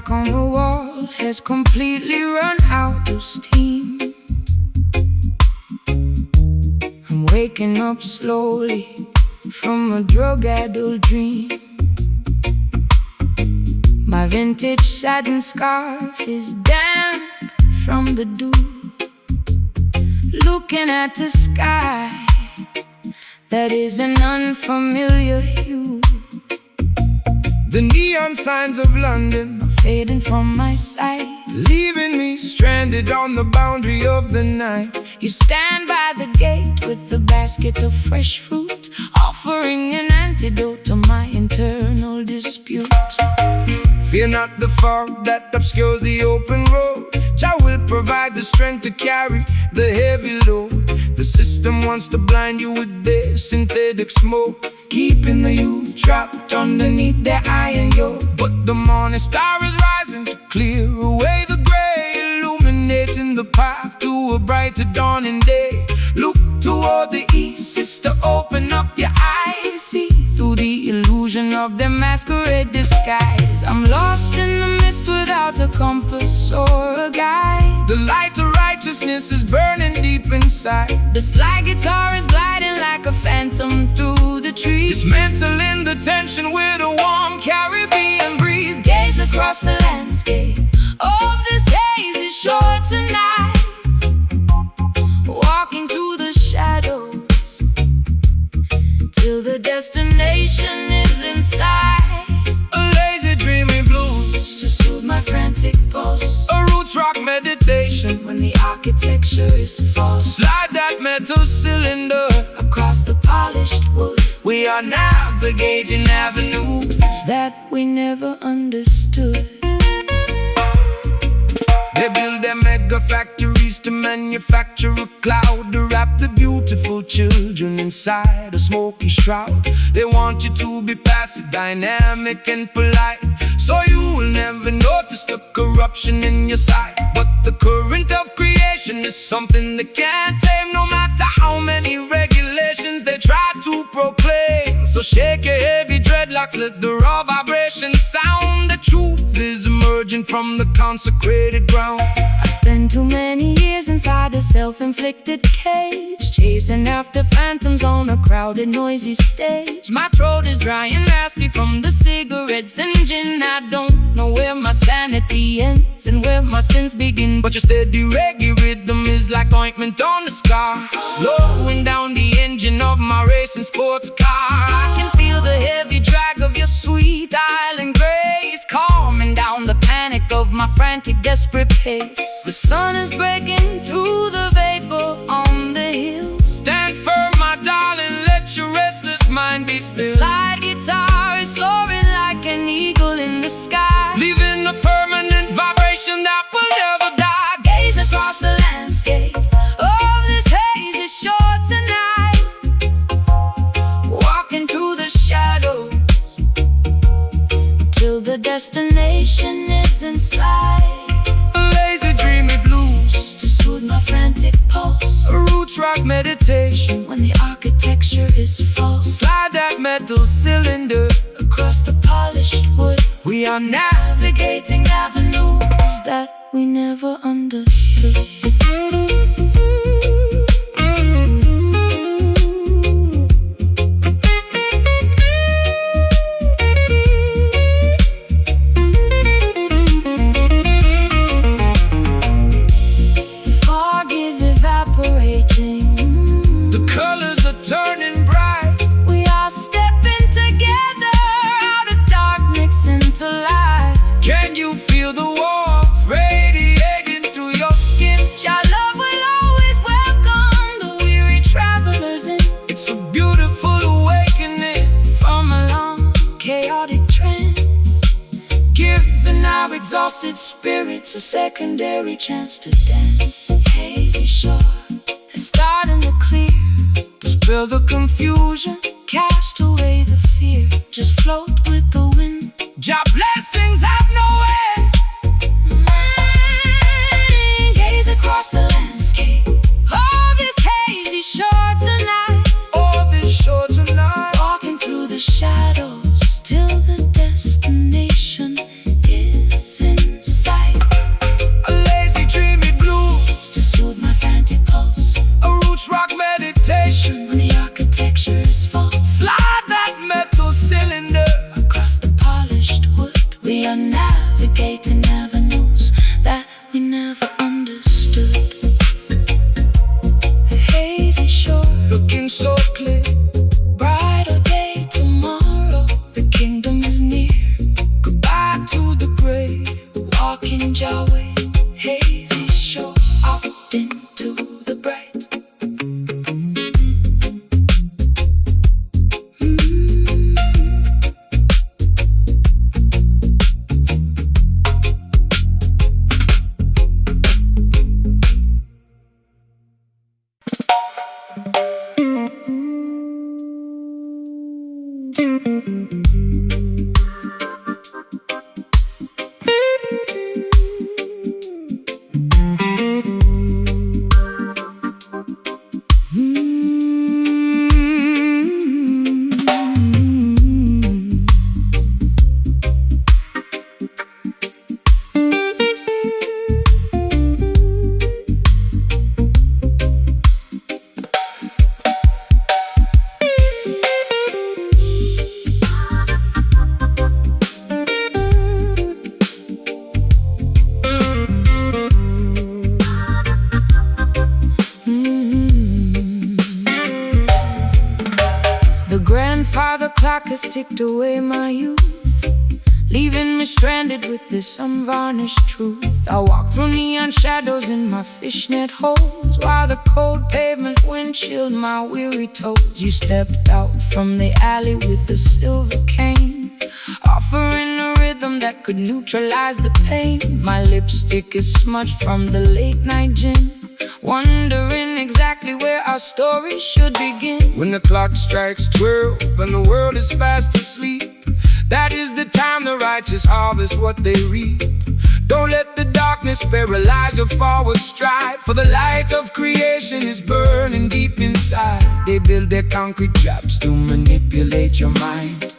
clock on the wall has completely run out of steam. I'm waking up slowly from a drug-addled dream. My vintage satin scarf is damp from the dew. Looking at the sky that is an unfamiliar hue. The neon signs of London are fading from my sight, leaving me stranded on the boundary of the night. You stand by the gate with a basket of fresh fruit, offering an antidote to my internal dispute. Fear not the fog that obscures the open road. Jah will provide the strength to carry the heavy load. The system wants to blind you with their synthetic smoke, keeping the youth trapped underneath their iron yoke. But the morning star is rising to clear away the gray, illuminating the path to a brighter dawning day. Look toward the east, sister, open up your eyes. See through the illusion of their masquerade disguise. I'm lost in the mist without a compass or a guide. The light of righteousness is burning deep inside. The slide guitar is gliding like a phantom through the trees, dismantling the tension with a warm Caribbean breeze. Gaze across the landscape of this hazy shore tonight, walking through the shadows till the destination is in sight. A lazy dreamy blues to soothe my frantic pulse. A roots rock meditation when the architecture is false. Slide that metal cylinder across the polished wood. We are navigating avenues that we never understood. They build their mega factories to manufacture a cloud to wrap the beautiful children inside a smoky shroud. They want you to be passive, dynamic and polite, so you will never notice the corruption in your sight. But the current of creation is something they can't tame, no matter how many regulations they try to proclaim. So shake your heavy dreadlocks, let the raw vibration sound. The truth is emerging from the consecrated ground. I spent too many years inside a self-inflicted cage, chasing after phantoms on a crowded, noisy stage. My throat is dry and raspy from the cigarettes and gin. I don't know where my sanity ends and where my sins begin. But your steady reggae rhythm is like ointment on the scar, slowing down the engine of my racing sports car. I can feel the heavy drag of your sweet island grace, calming down the panic of my frantic, desperate pace. The sun is breaking through the vapor on the hill. Stand firm, my darling, let your restless mind be still. The slide guitar is soaring like an eagle in the sky, leaving a permanent vibration that will never die. Gaze across the landscape of this hazy shore tonight, walking through the shadows till the destination is in sight. A lazy dreamy blues to soothe my frantic pulse. A roots rock meditation when the architecture is false. Slide that metal cylinder across the polished wood. We are navigating avenues that we never understood. The colors are turning bright. We are stepping together out of darkness into light. Can you feel the warmth radiating through your skin? Your love will always welcome the weary travelers in. It's a beautiful awakening from a long, chaotic trance, giving our exhausted spirits a secondary chance to dance. Hazy shore is starting to clear. Dispel the confusion, cast away the fear. Just float with the wind. Your blessings have no end. Gaze across the landscape of this hazy shore tonight. Oh, this shore tonight. Walking through the shadows till the destination is in we are navigating avenues that we never understood. Hazy shore, looking so clear. brighter day tomorrow. The kingdom is near. Goodbye to the grave. Walking Yahweh, hazy shore, out into the bright. The grandfather clock has ticked away my youth, leaving me stranded with this unvarnished truth. I walk through neon shadows in my fishnet holes, while the cold pavement wind chilled my weary toes. You stepped out from the alley with a silver cane, offering a rhythm that could neutralize the pain. My lipstick is smudged from the late night gin, wondering exactly where our story should begin. When the clock strikes 12 and the world is fast asleep, that is the time the righteous harvest what they reap. Don't let the darkness paralyze your forward stride, for the light of creation is burning deep inside. They build their concrete traps to manipulate your mind,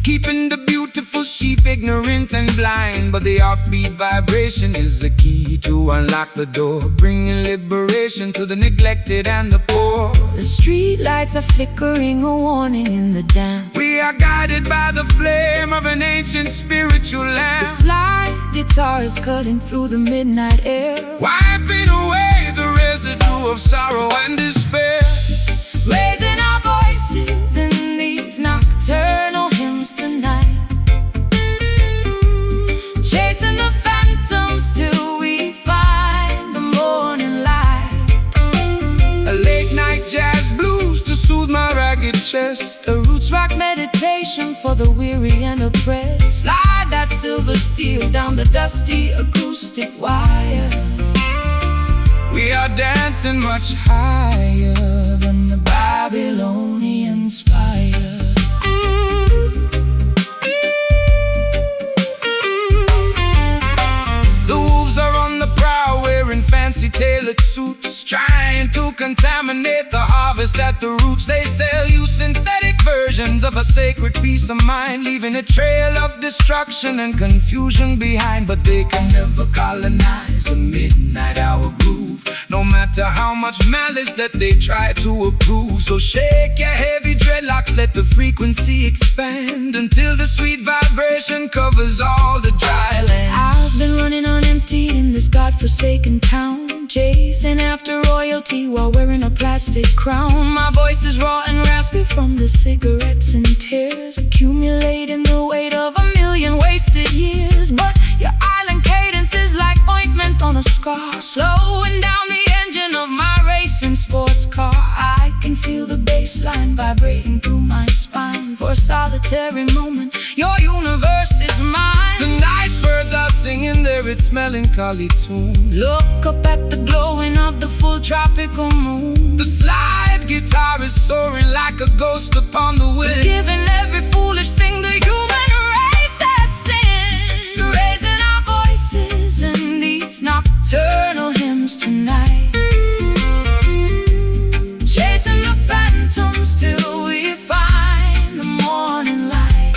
keeping the beautiful sheep ignorant and blind. But the offbeat vibration is the key to unlock the door, bringing liberation to the neglected and the poor. The street lights are flickering, a warning in the damp. We are guided by the flame of an ancient spiritual The lamp, slide guitar is cutting through the midnight air, wiping away the residue of sorrow and despair. raising our voices in these nocturnal hymns tonight, chasing the phantoms till we find the morning light. A late night jazz blues to soothe my ragged chest, A roots rock meditation for the weary and oppressed. Slide that silver steel down the dusty acoustic wire. we are dancing much higher than the Babylonian spire. The wolves are on the prowl, wearing fancy tailored suits, trying to contaminate the harvest at the roots. They sell you synthetic versions of a sacred peace of mind, leaving a trail of destruction and confusion behind. But they can never colonize the midnight hour groove, no matter how much malice that they try to approve. So shake your heavy dreadlocks, let the frequency expand, until the sweet vibration covers all the dry land. I've been running on empty in this godforsaken town, chasing after royalty while wearing a plastic crown. My voice is raw and raspy from the cigarettes and tears, accumulating the weight of a million wasted years. But your island cadence is like ointment on a scar, slowing down the engine of my racing sports car. I can feel the bass line vibrating through my spine. For a solitary moment, your universe is mine. The night birds are singing their its melancholy tune. Look up at the glowing of the full tropical moon. The slide guitar is soaring like a ghost upon the wind, Giving every foolish thing the human race has sinned, raising our voices in these nocturnal hymns tonight, chasing the phantoms till we find the morning light.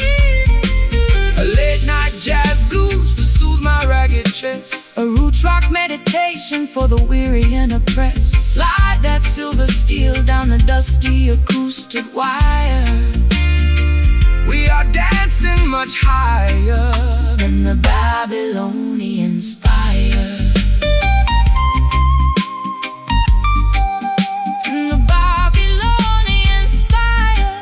a late night jazz blues to soothe my ragged chest, A roots rock meditation for the weary and oppressed. Slide that silver steel down the dusty acoustic wire. we are dancing much higher than the Babylonian spire. And the Babylonian spire.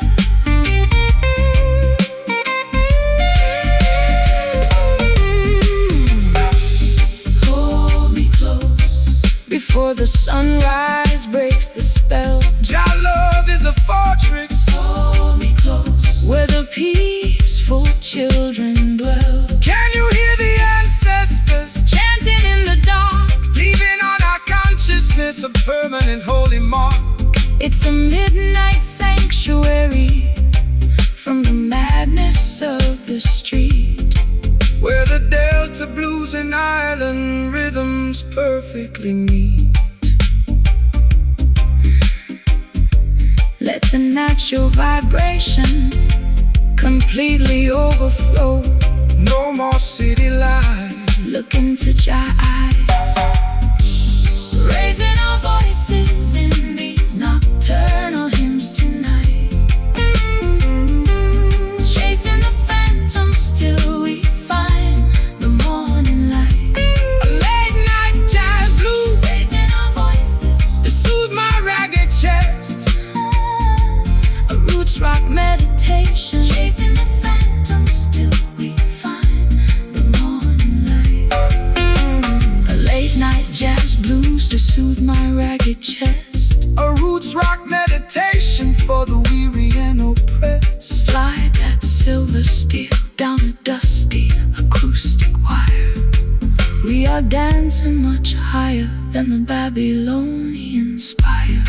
Hold me close before the sunrise breaks the spell. Jah love is a fortress. Hold me close where the peaceful children dwell. Can you hear the ancestors Chanting in the dark, leaving on our consciousness a permanent holy mark? it's a midnight sanctuary from the madness of the street, Where the Delta blues and island rhythms perfectly meet. let the natural vibration completely overflow. No more city life. Look into Jah eyes, raising our voices in these nocturnal hymns tonight, chasing the phantoms till we find the morning light. A late night jazz blue Raising our voices, to soothe my ragged chest. a roots rock meditation, chasing the phantoms till we find the morning light. A late night jazz blues to soothe my ragged chest. A roots rock meditation for the weary and oppressed. Slide that silver steel down a dusty acoustic wire. We are dancing much higher than the Babylonian spire.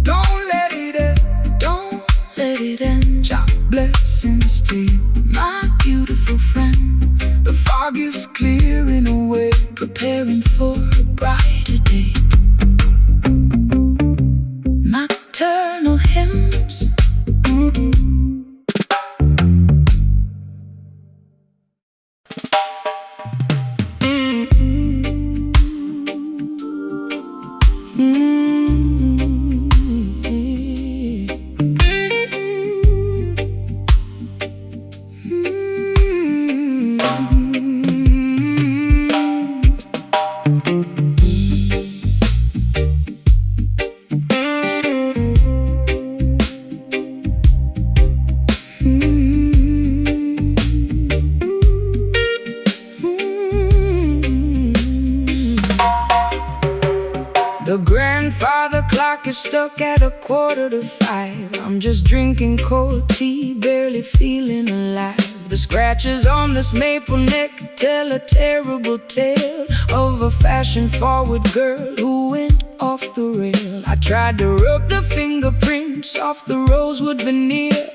Don't let it end. Don't let it end, Jah blessings to you. my beautiful friend. The fog is clearing away. Preparing for a brighter day. Nocturnal hymns. The grandfather clock is stuck at 4:45. I'm just drinking cold tea, barely feeling alive. The scratches on this maple neck tell a terrible tale of a fashion-forward girl who went off the rail. I tried to rub the fingerprints off the rosewood veneer,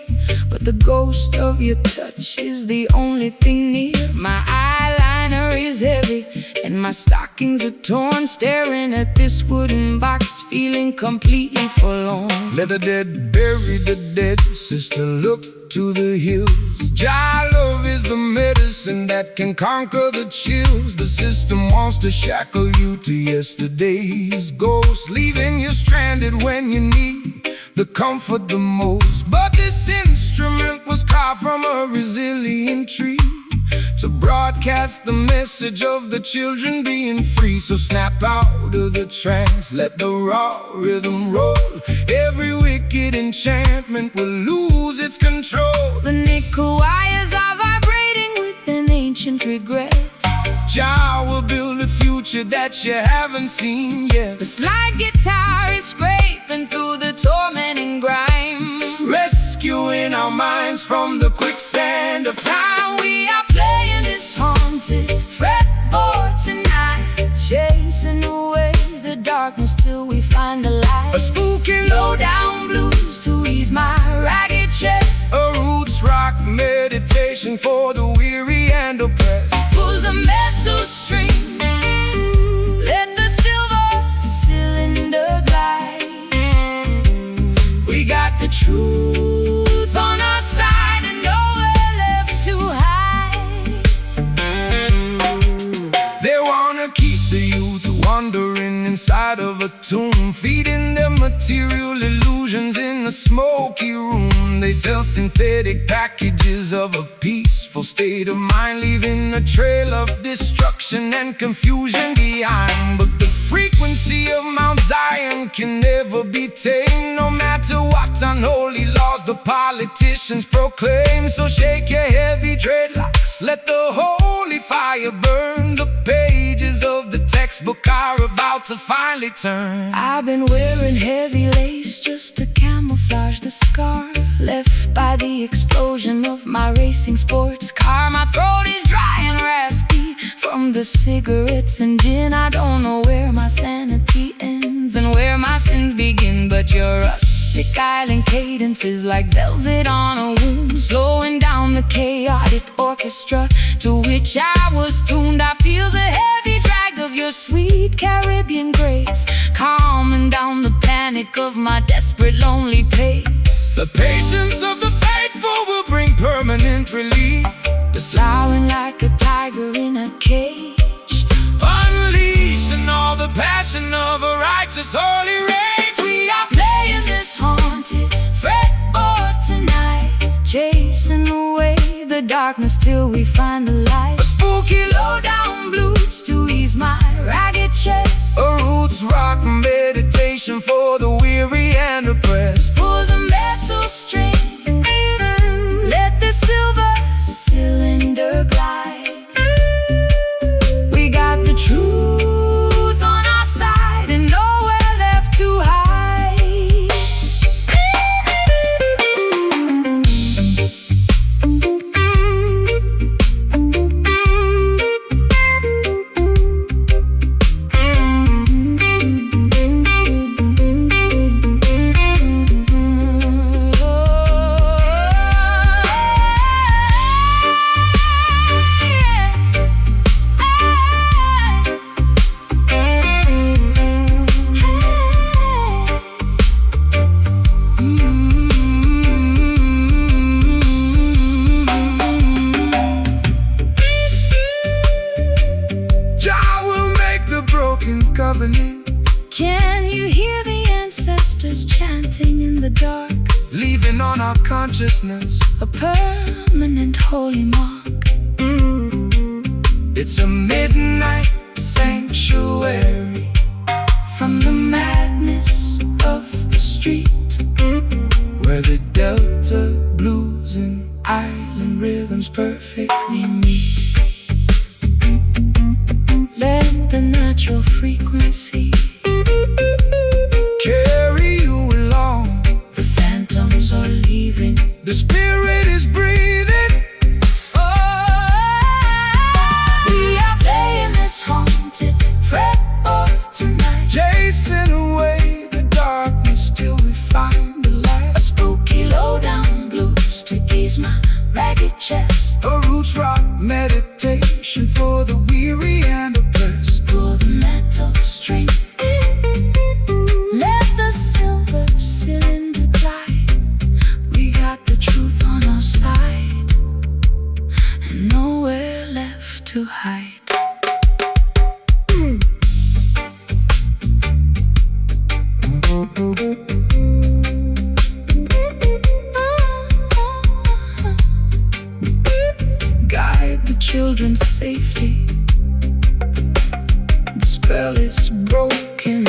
but the ghost of your touch is the only thing near. My eyeliner is heavy and my stockings are torn, staring at this wooden box, feeling completely forlorn. Let the dead bury the dead, sister, look to the hills. Jah love is the medicine that can conquer the chills. The system wants to shackle you to yesterday's ghost, leaving you stranded when you need the comfort the most. But this instrument was carved from a resilient tree to broadcast the message of the children being free. So snap out of the trance, let the raw rhythm roll. Every wicked enchantment will lose its control. The nickel wires are vibrating with an ancient regret. Jah will build a future that you haven't seen yet. The slide guitar is scraping through the tormenting grime, Rescuing our minds from the quicksand of time. we are playing this haunted fretboard tonight, chasing away the darkness till we find a light. A spooky Low down blues to ease my ragged chest. a roots rock meditation for the weary and oppressed. Pull the metal string, let the silver cylinder glide. We got the truth on our side and nowhere left to hide. They wanna keep the youth wandering inside of a tomb, feeding them material illusions in a smoky room. They sell synthetic packages of a peaceful peaceful state of mind, leaving a trail of destruction and confusion behind. But the frequency of Mount Zion can never be tamed, no matter what unholy laws the politicians proclaim. So shake your heavy dreadlocks, let the holy fire burn. The pages of the textbook are about to finally turn. I've been wearing heavy lace just to camouflage the scar left by the explosion of my racing sports car. My throat is dry and raspy from the cigarettes and gin. I don't know where my sanity ends and where my sins begin, but your rustic island cadence is like velvet on a wound, slowing down the chaotic orchestra to which I was tuned. I feel the heavy drag of your sweet Caribbean grace, calming down the panic of my desperate lonely pace. The patience of the faithful will bring permanent relief, Slowing like a tiger in a cage, unleashing all the passion of a righteous holy rage. We are playing this haunted fretboard tonight, chasing away the darkness till we find the light. A spooky Low-down blues to ease my ragged chest, a roots rock meditation for the weary and oppressed. pull the metal string, let the silver cylinder glide. We got the truth on our side and nowhere left to hide. Covenant, Can you hear the ancestors chanting in the dark? leaving on our consciousness A permanent holy mark. it's a midnight sanctuary From the madness of the street, where the Delta blues and island rhythms perfectly meet. let the natural frequency Carry you along, the phantoms are leaving. the spirit is breathing. We are playing this haunted fretboard tonight, Chasing away the darkness till we find the light. a spooky low-down blues to ease my ragged chest, A roots rock meditation for the weary and oppressed. pull the metal string, let the silver cylinder glide. We got the truth on our side and nowhere left to hide. Guide the children's safety, the spell is broken.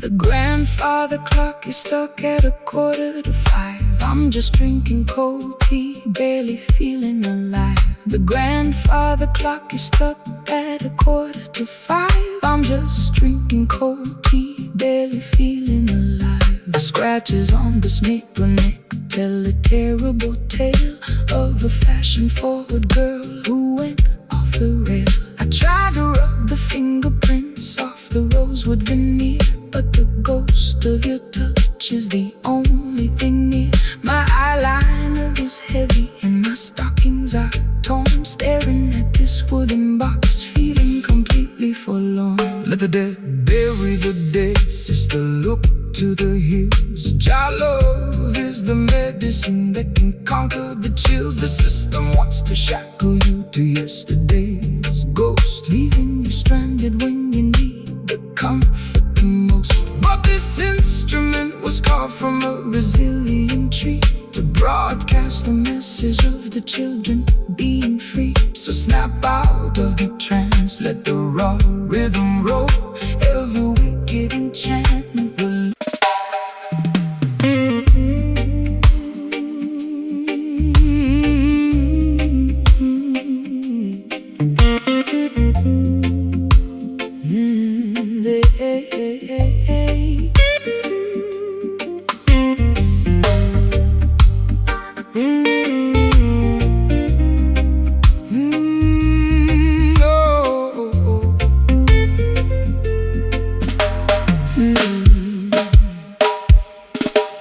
The grandfather clock is stuck at 4:45. I'm just drinking cold tea, barely feeling alive. The grandfather clock is stuck at 4:45. I'm just drinking cold tea, barely feeling alive. The scratches on this maple neck tell a terrible tale of a fashion-forward girl who went off the rail. I tried to rub the fingerprints off the rosewood veneer, but the ghost of your touch is the only thing near. My eyeliner is heavy and my stockings are torn, staring at this wooden box, feeling completely forlorn. Let the dead bury the dead, sister, look to the hills. Jah love is the medicine that can conquer the chills. The system wants to shackle you to yesterday's ghost, leaving you stranded when you need the comfort the most. But this instrument was carved from a resilient tree to broadcast the message of the children being free. So snap out of the trance, let the raw rhythm roll. Every wicked enchantment will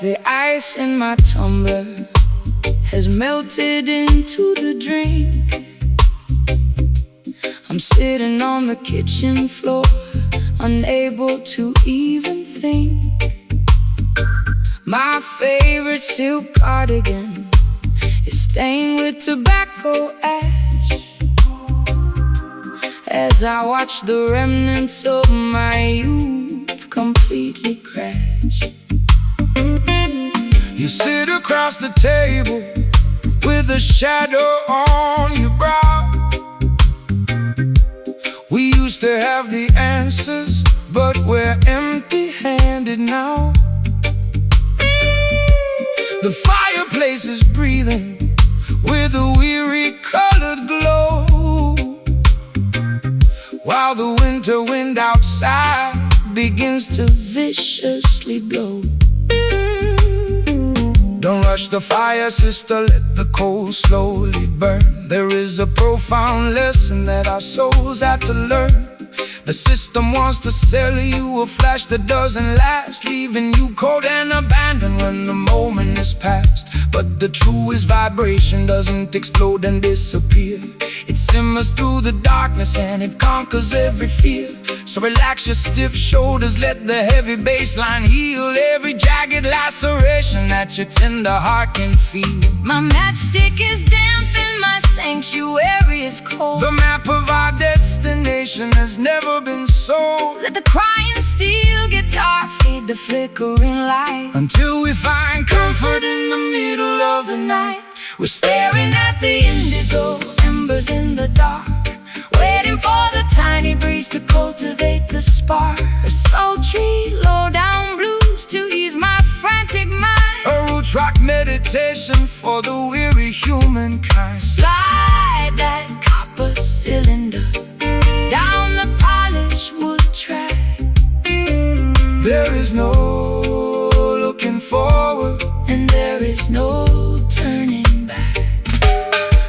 The ice in my tumbler has melted into the drink. I'm sitting on the kitchen floor, unable to even think. My favorite silk cardigan is stained with tobacco ash, as I watch the remnants of my youth completely crash. You sit across the table with a shadow on your brow. We used to have the answers, but we're empty-handed now. The fireplace is breathing with a weary colored glow, while the winter wind outside begins to viciously blow. Don't rush the fire, sister, let the coal slowly burn. There is a profound lesson that our souls have to learn. The system wants to sell you a flash that doesn't last, leaving you cold and abandoned when the moment is past. But the truest vibration doesn't explode and disappear. It simmers through the darkness and it conquers every fear. So relax your stiff shoulders, let the heavy bass line heal every jagged laceration that your tender heart can feel. My matchstick is damp and my sanctuary is cold. The map of our destination has never been sold. Let the crying steel guitar feed the flickering light, until we find comfort in the middle of the night. We're staring at the indigo embers in the dark, waiting for the tiny breeze to cultivate the spark. A sultry, low-down blues to ease my frantic mind. A roots rock meditation for the weary humankind. Slide that copper cylinder down the polished wood track. There is no looking forward, and there is no turning back.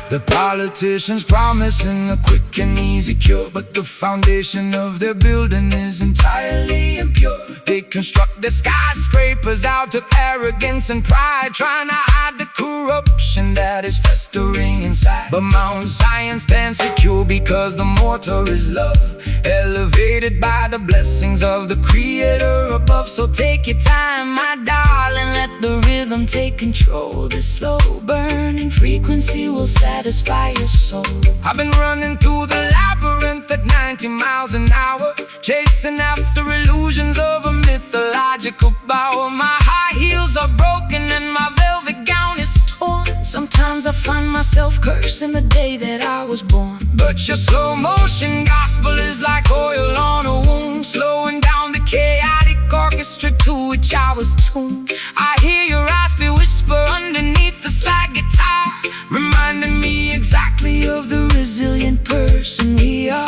The politicians promising a quick and easy cure, but the foundation of their building is entirely impure. They construct their skyscrapers out of arrogance and pride, trying to hide the corruption that is festering inside. But Mount Zion stands secure because the mortar is love, elevated by the blessings of the Creator above. So take your time, my darling, let the rhythm take control. This slow burning frequency will satisfy your soul. I've been running through the labyrinth at 90 miles an hour, chasing after illusions of a mythological power. My high heels are broken and my velvet gown is torn. Sometimes I find myself cursing the day that I was born. But your slow motion gospel is like oil on a wound, slowing down the chaotic orchestra to which I was tuned. I hear your raspy whisper underneath the slide guitar, reminding me exactly of the resilient person we are.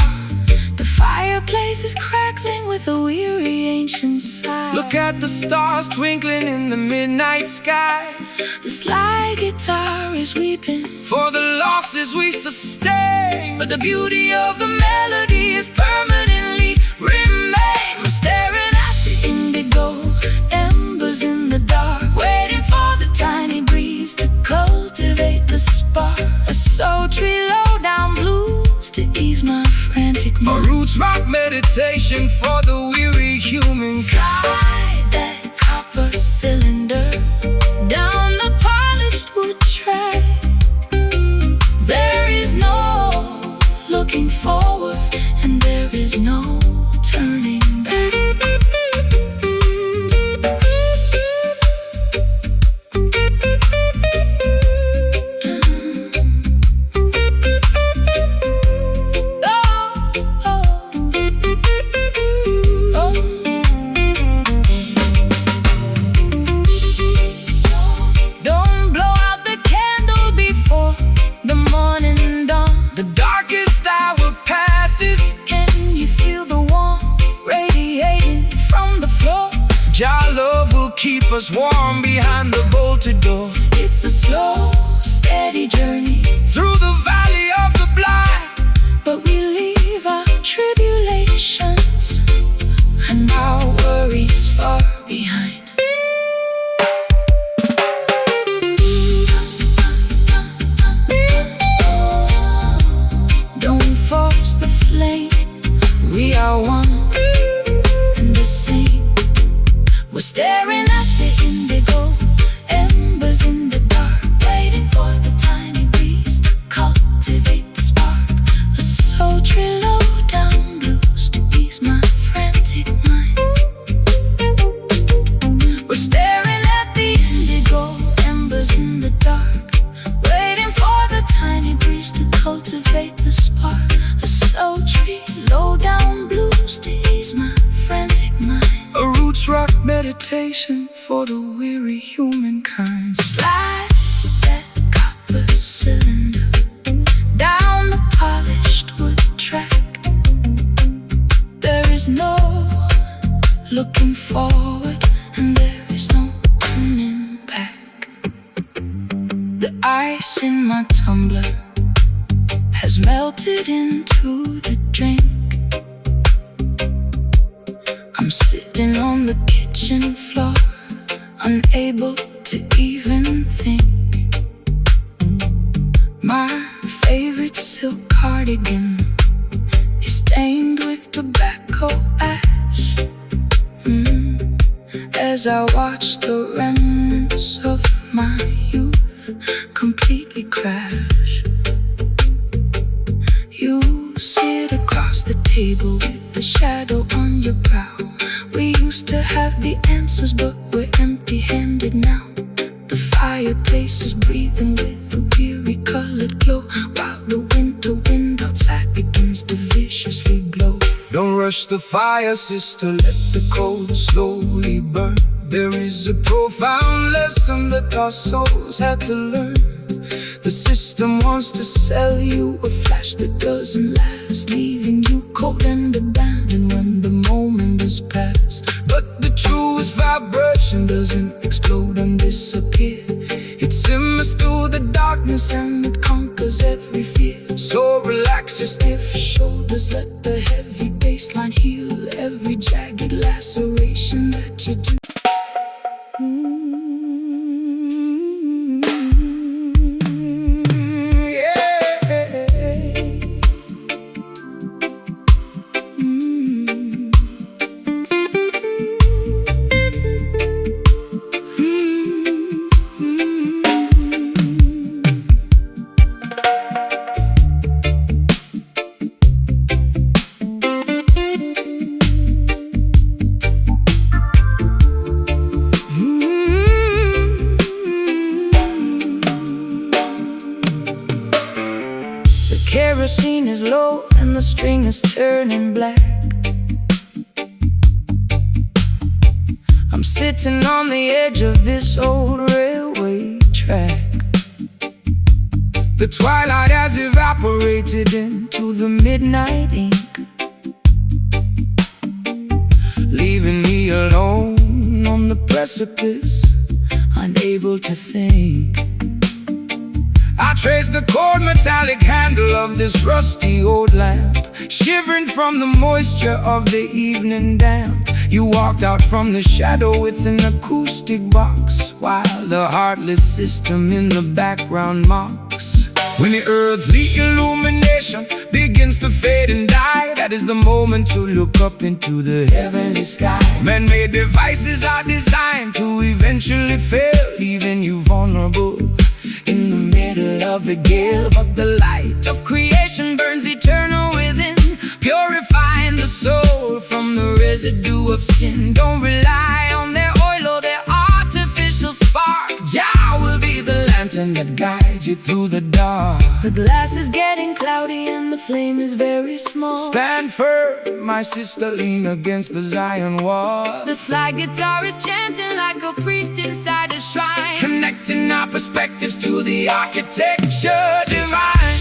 The fireplace is crackling with a weary ancient sigh. Look at the stars twinkling in the midnight sky. The slide guitar is weeping for the losses we sustain, but the beauty of the melody is permanently remain. I'm staring at the indigo embers in the dark, waiting for the tiny breeze to cultivate the spark. A sultry low-down blues to ease my frantic mind. A roots rock meditation for the weary human. Slide that copper cylinder down the polished wood track. There is no looking forward, and there is no turning back. Jah love will keep us warm behind the bolted door. It's a slow, steady journey Through the valley of the blind, but we leave our tribulations and our worries far behind. Don't force the flame, we are one and the same. We're staring at the indigo embers in the dark, waiting for the tiny breeze to cultivate the spark. A sultry low-down blues to ease my frantic mind. We're staring at the indigo embers in the dark, waiting for the tiny breeze to cultivate the spark. A sultry low-down blues to ease my frantic mind. a roots rock meditation for the weary humankind. Slide that copper cylinder down the polished wood track. There is no looking forward, and there is no turning back. The ice in my tumbler has melted into the drink. I'm sitting on the kitchen floor, unable to even think. My favorite silk cardigan is stained with tobacco ash. As I watch the remnants of my youth completely crash. You sit across the table with a shadow on your brow. We used to have the answers, but we're empty-handed now. The fireplace is breathing with a weary colored glow, while the winter wind outside begins to viciously blow. Don't rush the fire, sister, let the coal slowly burn. There is a profound lesson that our souls had to learn. The system wants to sell you a flash that doesn't last, leaving you cold and abandoned when the moment is past. But the truest vibration doesn't explode and disappear. It simmers through the darkness and it conquers every fear. So relax your stiff shoulders, let the heavy bassline heal every jagged laceration that you do. Kerosene is low and the string is turning black. I'm sitting on the edge of this old railway track. The twilight has evaporated into the midnight ink, leaving me alone on the precipice, unable to think. I trace the cold metallic handle of this rusty old lamp, shivering from the moisture of the evening damp. You walked out from the shadow with an acoustic box, while the heartless system in the background mocks. When the earthly illumination begins to fade and die, that is the moment to look up into the heavenly sky. Man-made devices are designed to eventually fail, leaving you vulnerable in the middle of the gale. But the light of creation burns eternal within, purifying the soul from the residue of sin. Don't rely on their oil or their artificial spark. Jah will be the lantern that guides you through the dark. The glass is getting cloudy and the flame is very small. Stand firm, my sister, lean against the Zion wall. The slide guitar is chanting like a priest inside a shrine, Connecting our perspectives to the architecture divine.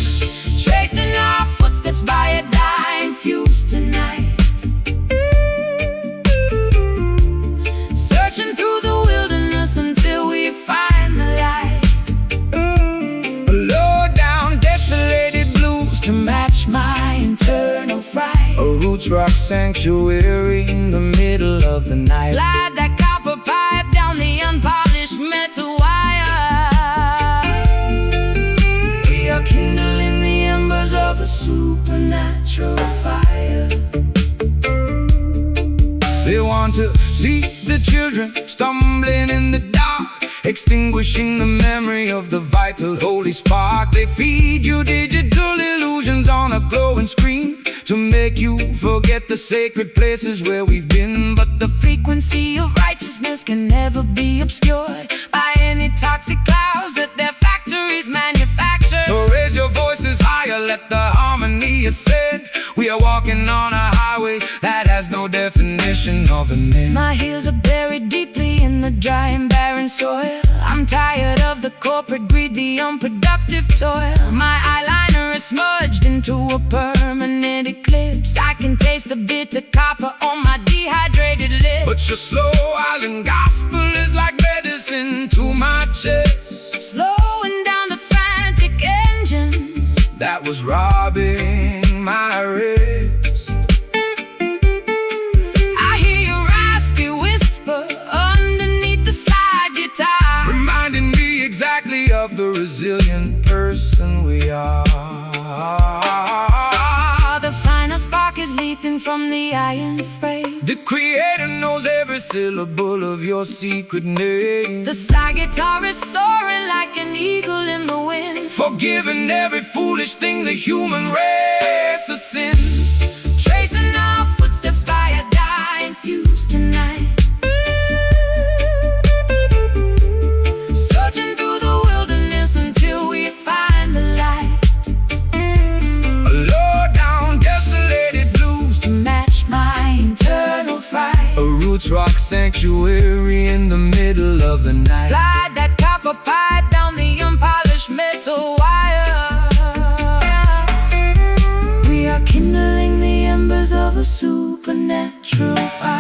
tracing our footsteps by a dying fuse tonight. So rock sanctuary in the middle of the night. Slide that copper pipe down the unpolished metal wire. We are kindling the embers of a supernatural fire. They want to see the children stumbling in the dark, extinguishing the memory of the vital holy spark. They feed you digital illusions on a glowing screen to make you forget the sacred places where we've been. But the frequency of righteousness can never be obscured by any toxic clouds that their factories manufacture. So raise your voices higher, let the harmony ascend. We are walking on a highway that has no definition of an end. My heels are buried deeply in the dry and barren soil. I'm tired of the corporate greed, the unproductive toil. My eyeliner is smudged into a permanent eclipse. I can taste the bitter copper on my dehydrated lips. But your slow island gospel is like medicine to my chest, slowing down the frantic engine that was robbing my rest. I hear your raspy whisper underneath the slide guitar, reminding me exactly of the resilient person we are. The final spark is leaping from the iron frame. The Creator knows every syllable of your secret name. The slide guitar is soaring like an eagle in the wind, forgiving every foolish thing the human race has sinned. Tracing our footsteps by a dying fuse tonight. Searching through the wilderness until we find the light. A low-down, desolated blues to match my internal fright. A roots rock sanctuary in the middle of the night. Slide that copper pipe down the unpolished metal wire. We are kindling the embers of a supernatural fire.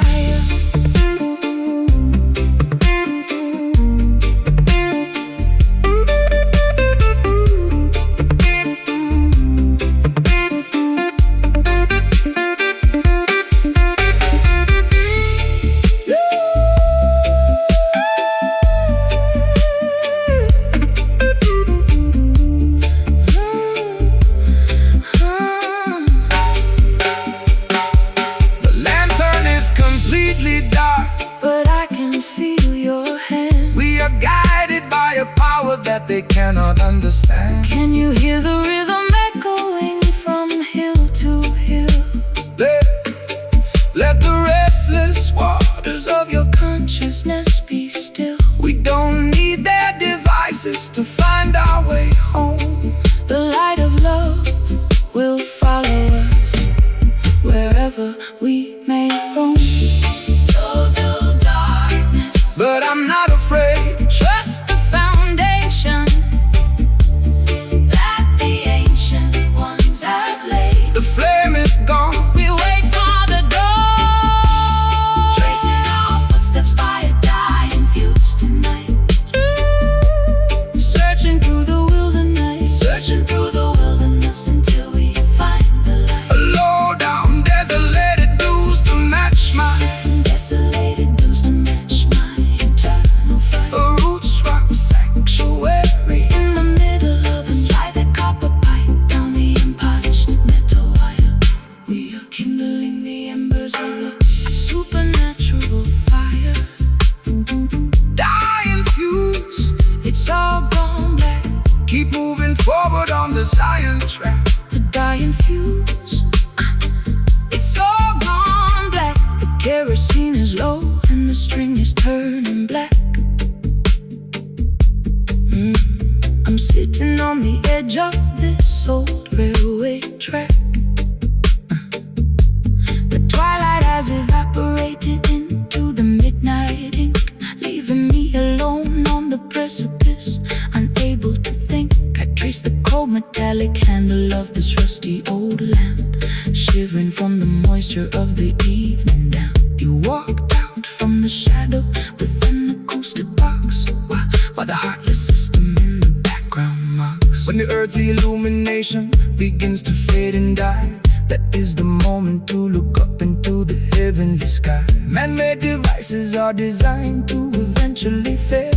That they cannot understand. Can you hear the rhythm echoing from hill to hill? Let the restless waters of your consciousness be still. We don't need their devices to find our way home. The light of love will follow us wherever we may roam. Total darkness, but I'm not afraid. Trust the foundation that the ancient ones have laid. The flame is gone. We wait for the dawn, tracing our footsteps by a dying fuse tonight. Searching through the wilderness, searching through the wilderness until we find the light. A low-down, desolated blues to match my desolated blues to match my internal fire. A roots rock sanctuary in the middle of a slide that copper pipe down the unpolished metal wire. We are kindling the embers of a supernatural fire. Dying fuse, it's all gone black. keep moving forward on the Zion track. The dying fuse, it's all gone black. The kerosene is low and the string is turning black. I'm sitting on the edge of this old railway track. The twilight has evaporated into the midnight ink, leaving me alone on the precipice, unable to think. I trace the cold metallic handle of this rusty old lamp, shivering from the moisture of the evening damp. You walked out from the shadow within the acoustic box, while the heartless system in the background mocks. When the earthly illumination begins to fade and die, that is the moment to look up devices are designed to eventually fail,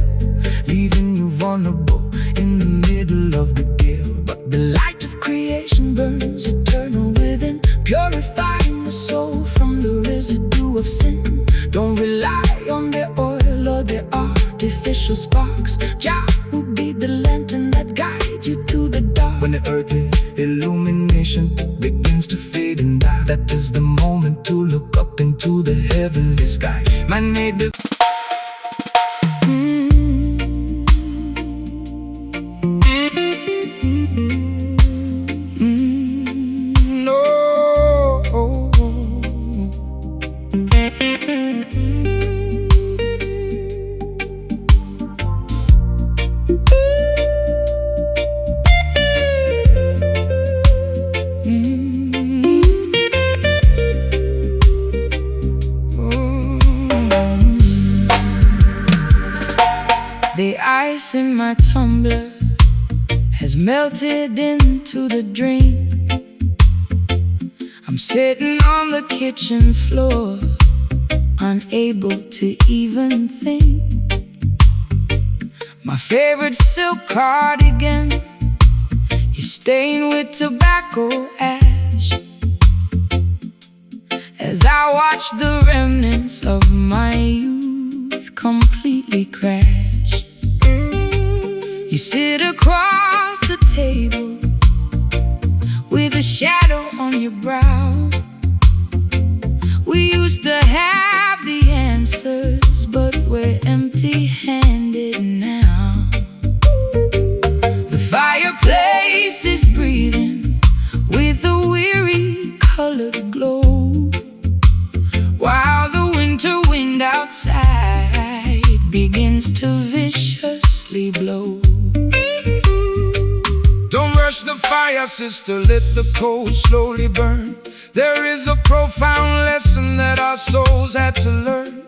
leaving you vulnerable in the middle of the gale. But the light of creation burns eternal within, purifying the soul from the residue of sin. Don't rely on their oil or their artificial sparks. Jah will be the lantern that guides you to the dark. When the earthly illumination begins to fade and die, that is the moment to look up into the heavenly sky. Man made the The ice in my tumbler has melted into the dream. I'm sitting on the kitchen floor, unable to even think. My favorite silk cardigan is stained with tobacco ash, as I watch the remnants of my youth completely crash. You sit across the table with a shadow on your brow. We used to have the answers, but we're empty-handed now. The fireplace is breathing with a weary colored glow, while the winter wind outside begins to viciously blow. Don't rush the fire, sister, let the coals slowly burn. There is a profound lesson that our souls had to learn.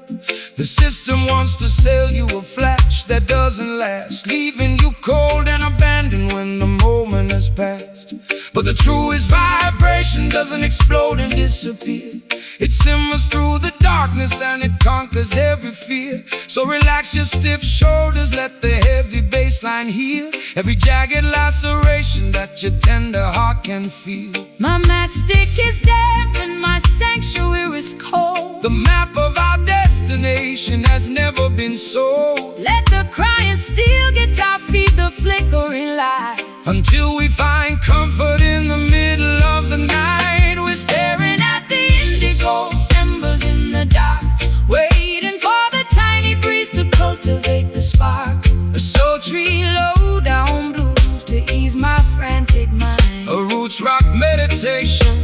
The system wants to sell you a flash that doesn't last, leaving you cold and abandoned when the moment has passed. But the truest vibration doesn't explode and disappear. It simmers through the darkness and it conquers every fear. So relax your stiff shoulders, let the heavy bass line heal every jagged laceration that your tender heart can feel. My matchstick is damp and my sanctuary is cold. The map of our destination has never been sold. Let the crying steel guitar feed the flickering light, until we find comfort in the middle of the night. We're staring at the indigo embers in the dark, waiting for the tiny breeze to cultivate the spark. A sultry low down blues to ease my frantic mind. A roots rock meditation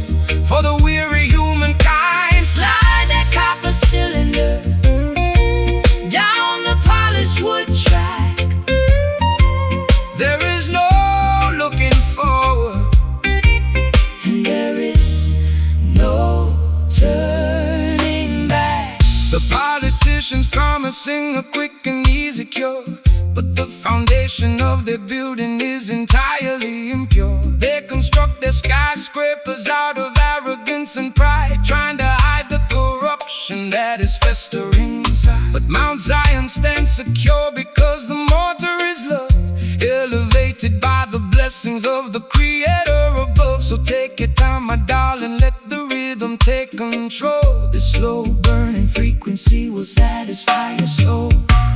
for the weary humankind. Slide that copper cylinder down the polished wood track. There is no looking forward, and there is no turning back. The politicians promising a quick and easy cure, but the foundation of their building is entirely impure. They construct their skyscrapers out of arrogance and pride, trying to hide the corruption that is festering inside. But Mount Zion stands secure because the mortar is love, elevated by the blessings of the Creator above. So take your time, my darling, let the rhythm take control. This slow burning frequency will satisfy your soul.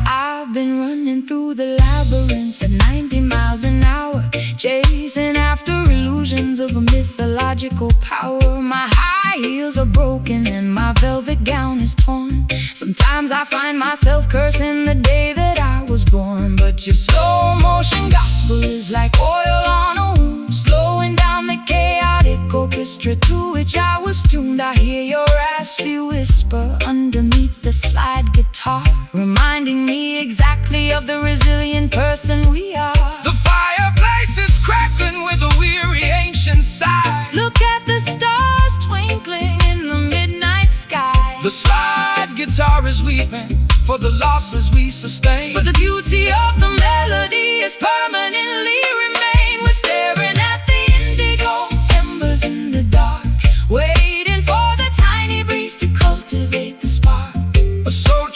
I've been running through the labyrinth at 90 miles an hour, chasing after illusions of a mythological power. My high heels are broken and my velvet gown is torn. Sometimes I find myself cursing the day that I was born. But your slow motion gospel is like oil on a wound, slowing down the chaotic orchestra to which I was tuned. I hear your raspy whisper underneath the slide guitar, reminding me exactly of the resilient person we are. The fireplace is crackling with a weary ancient sigh. Look at the stars twinkling in the midnight sky. The slide guitar is weeping for the losses we sustain, but the beauty of the melody is permanently remain. We're staring at the indigo embers in the dark, waiting for the tiny breeze to cultivate the spark. A soul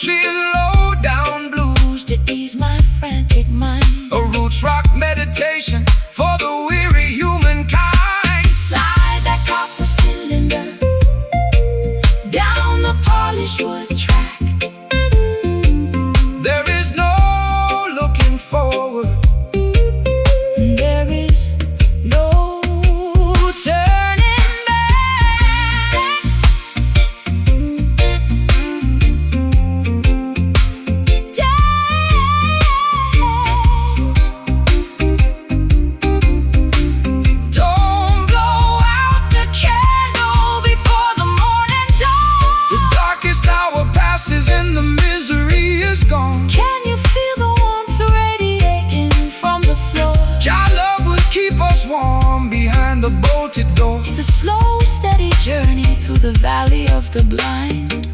of the blind,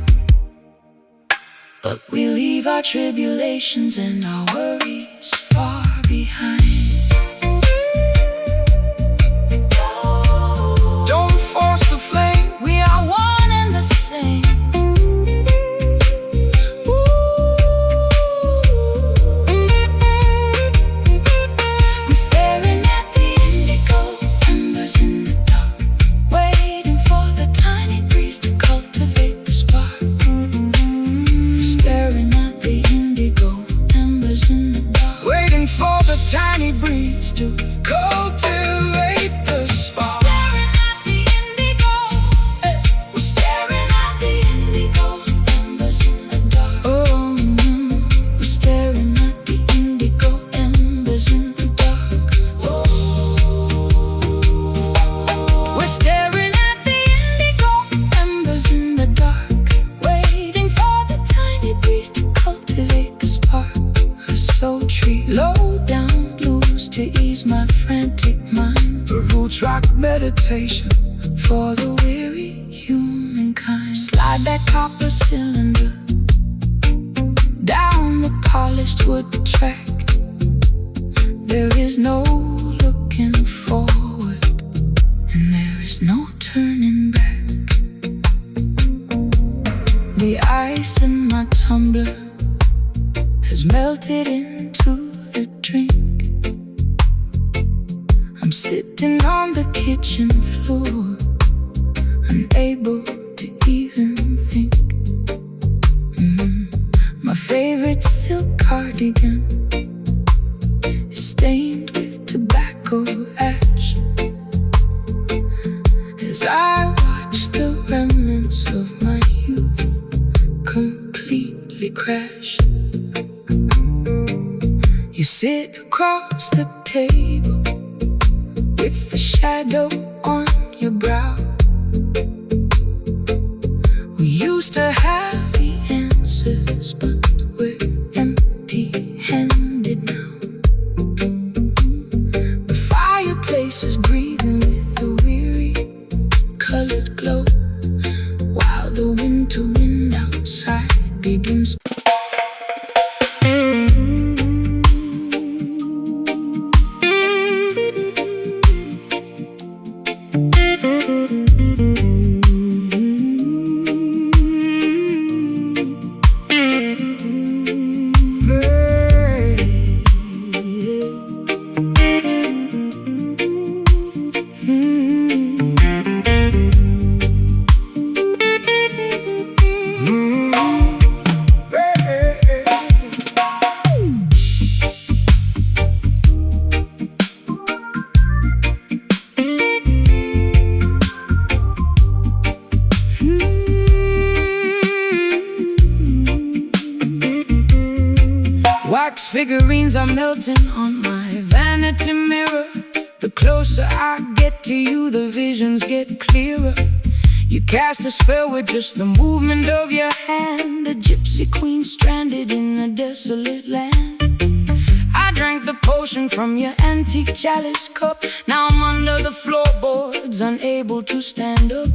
but we leave our tribulations and our worries far behind. Don't force the flame, we are one and the same. Tiny breeze to cultivate the spark. Staring at the indigo, we're staring at the indigo embers in the dark. Oh, we're staring at the indigo embers in the dark. Oh, we're staring at the indigo embers in the dark, waiting for the tiny breeze to cultivate the spark. A soul tree low down to ease my frantic mind. The roots rock meditation for the weary humankind. Slide that copper cylinder down the polished wood track. There is no looking forward, and there is no turning back. The ice in my tumbler has melted into the drink. I'm sitting on the kitchen floor, unable to even think. My favorite silk cardigan is stained with tobacco ash as I watch the remnants of my youth completely crash. You sit across the table with the shadow on your brow. We used to have the answers, but we're empty-handed now. The fireplace is breathing with a weary colored glow, while the winter wind outside begins. Wax figurines are melting on my vanity mirror. The closer I get to you, the visions get clearer. You cast a spell with just the movement of your hand, a gypsy queen stranded in a desolate land. I drank the potion from your antique chalice cup. Now I'm under the floorboards, unable to stand up.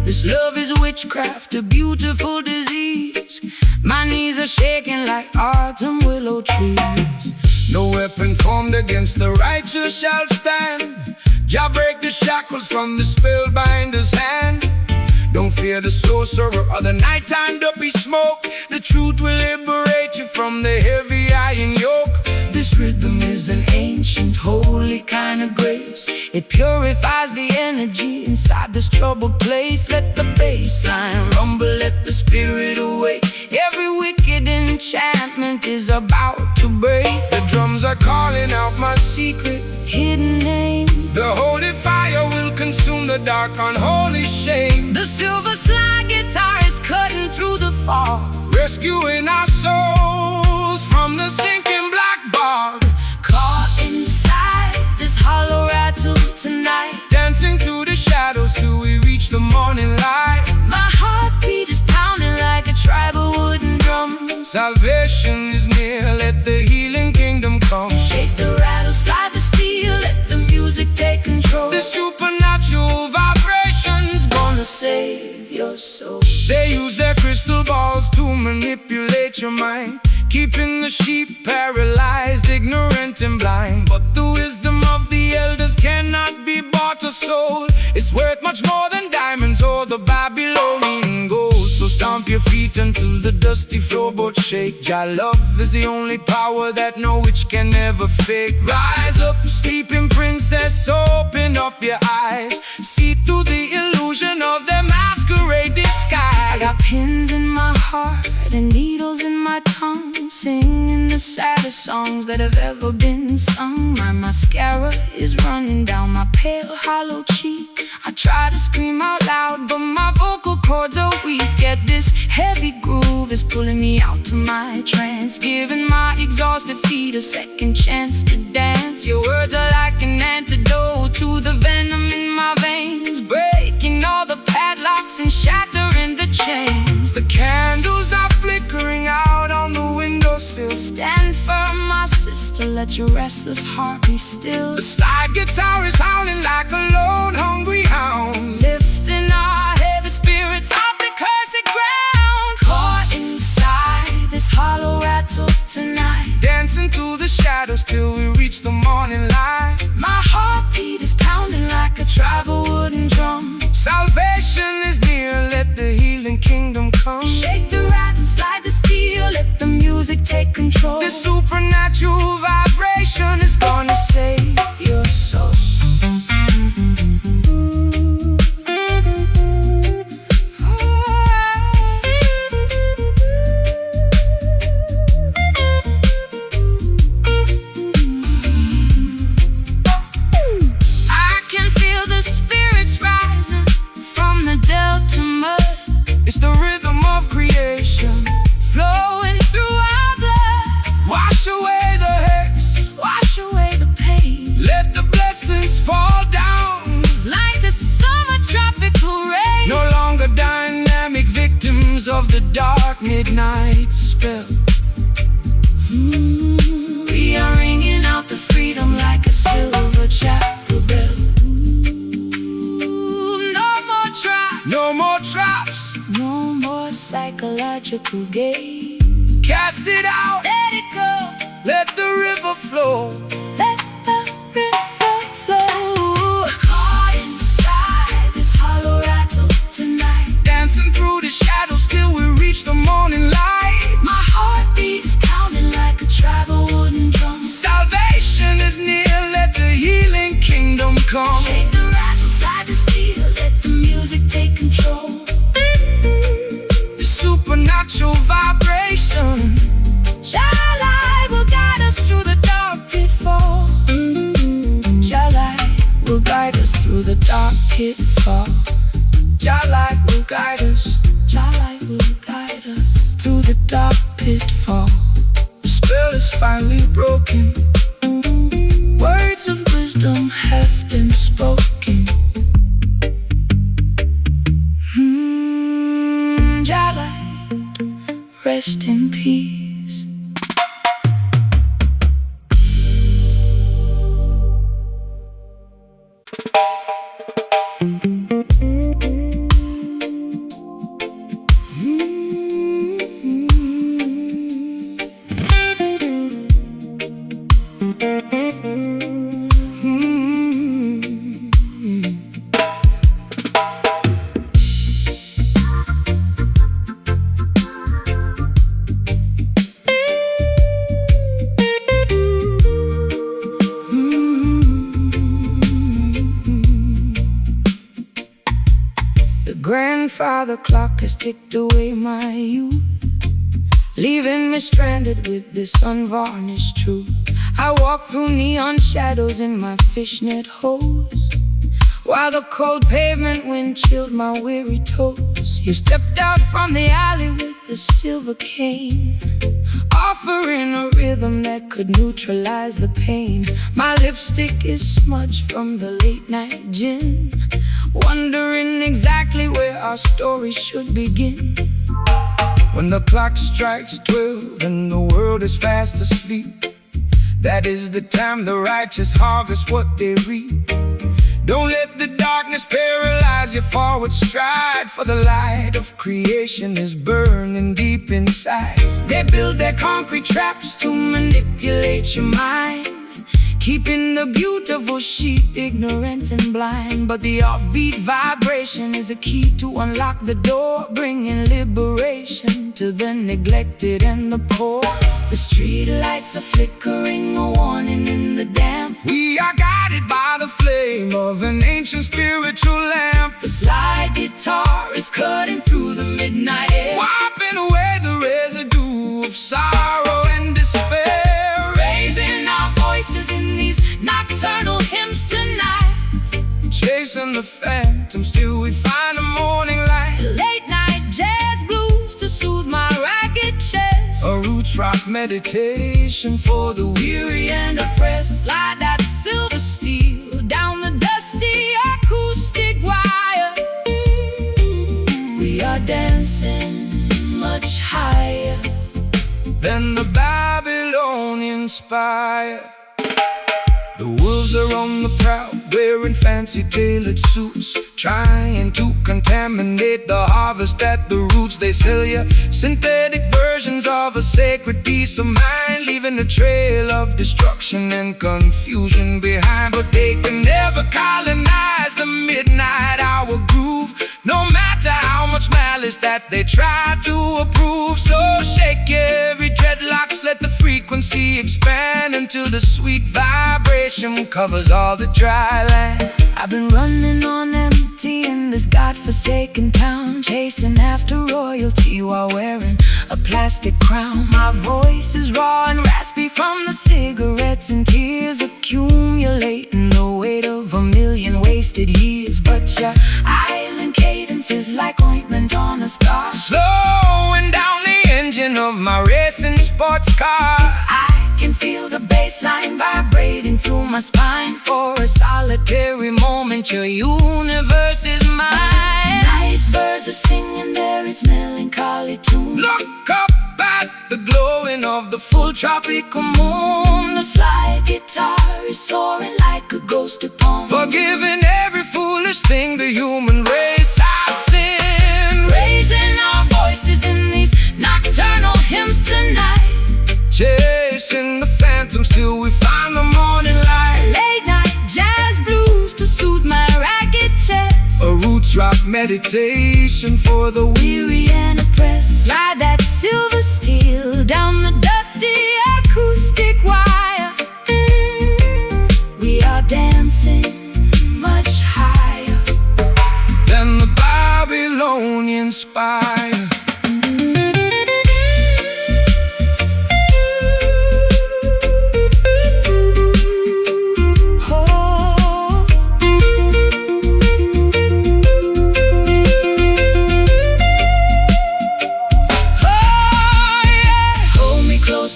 This love is witchcraft, a beautiful disease. My knees are shaking like autumn willow trees. No weapon formed against the righteous shall stand. Jah break the shackles from the spellbinder's hand. Don't fear the sorcerer or the nighttime dopey smoke. The truth will liberate you from the heavy iron yoke. This rhythm is an ancient, holy kind of grace. It purifies the energy inside this troubled place. Let the bass line rumble, let the spirit awake. Every wicked enchantment is about to break. The drums are calling out my secret hidden name. The holy fire will consume the dark unholy shame. The silver slide guitar is cutting through the fog, rescuing our souls from the sinking black bog. Caught inside this hollow rattle tonight, dancing through the shadows till we reach the morning light. My heartbeat is pounding like a tribal wooden drum. Salvation is near, let the healing kingdom come. Shake the rattle, slide the steel, let the music take control. The supernatural vibrations gonna save your soul. manipulate your mind, keeping the sheep paralyzed, ignorant and blind. But the wisdom of the elders cannot be bought or sold. It's worth much more than diamonds or the Babylonian gold. So stomp your feet until the dusty floorboards shake. Jah love is the only power that no witch can ever fake. Rise up, sleeping princess, open up your eyes. See through the illusion of their masquerade disguise. I got pins in my heart and needles in my tongue, singing the saddest songs that have ever been sung. My mascara is running down my pale, hollow cheek. I try to scream out loud, but my vocal cords are weak. Yet this heavy groove is pulling me out to my trance, giving my exhausted feet a second chance to dance. Your words are like an antidote to the venom in my veins, breaking all the padlocks and shattering the chains. The candles are flickering out on the windowsill. Stand firm, my sister, let your restless heart be still. The slide guitar is howling like a lone, hungry hound, lifting our heavy spirits off the cursed ground. Caught inside this hollow rattle tonight, dancing through the shadows till we reach the morning light. My heartbeat is pounding like a tribal wooden drum. Salvation is near, let the healing kingdom come. Shake the rat and slide the steel, let the music take control. This supernatural vibration is gonna save your soul. It's the rhythm of creation, flowing through our blood. Wash away the hex, wash away the pain. Let the blessings fall down like the summer tropical rain. No longer dynamic victims of the dark midnight spell. We are ringing out the freedom like a silver chapel bell. No more traps, no more psychological game. Cast it out, let it go, let the river flow. Let the river flow. Caught inside this hollow rattle tonight, dancing through the shadows till we reach the morning light. My heartbeat is pounding like a tribal wooden drum. Salvation is near, let the healing kingdom come. Shake the rattle, slide the steel, let the music take control. The supernatural vibration, Jah light will guide us through the dark pitfall. Jah light will guide us through the dark pitfall. Jah light will guide us. Jah light will guide us through the dark pitfall. The spell is finally broken. Words of wisdom have been spoken. Jah light, rest in peace. Grandfather clock has ticked away my youth, leaving me stranded with this unvarnished truth. I walk through neon shadows in my fishnet hose, while the cold pavement wind chilled my weary toes. You stepped out from the alley with the silver cane, offering a rhythm that could neutralize the pain. My lipstick is smudged from the late night gin, wondering exactly where our story should begin. When the clock strikes 12 and the world is fast asleep, that is the time the righteous harvest what they reap. Don't let the darkness paralyze your forward stride, for the light of creation is burning deep inside. They build their concrete traps to manipulate your mind, keeping the beautiful sheep ignorant and blind. But the offbeat vibration is a key to unlock the door, bringing liberation to the neglected and the poor. The street lights are flickering, a warning in the damp. We are guided by the flame of an ancient spiritual lamp. The slide guitar is cutting through the midnight air, wiping away the residue of sorrow and despair. Raising our voices in these nocturnal hymns tonight, chasing the phantoms till we find the morning light. Late night jazz blues to soothe my ragged chest, a roots rock meditation for the weary and oppressed. Slide that silver steel down the dusty acoustic wire. We are dancing much higher than the Babylonian spire. The wolves are on the prowl, wearing fancy tailored suits, trying to contaminate the harvest at the roots. They sell you synthetic versions of a sacred peace of mind, leaving a trail of destruction and confusion behind. But they can never colonize the midnight hour groove, no matter how much malice that they try to approve. So shake every dreadlocks, let the frequency expand until the sweet vibration covers all the dry land. I've been running on empty in this godforsaken town, chasing after royalty while wearing a plastic crown. My voice is raw and raspy from the cigarettes and tears, accumulating the weight of a million wasted years. But your island cadence is like ointment on a scar, slowing down the engine of my racing sports car. I can feel the bass line vibrating through my spine. For a solitary moment, your universe is mine. Tonight birds are singing their its melancholy tune. Look up at the glowing of the full tropical moon. The slide guitar is soaring like a ghost upon, forgiving every foolish thing the human race has sinned. Raising our voices in these nocturnal hymns tonight, chasing the phantoms till we find the morning light. Late night jazz blues to soothe my ragged chest, a roots rock meditation for the weary and oppressed. Slide that silver steel down the dusty acoustic wire. We are dancing much higher than the Babylonian spire.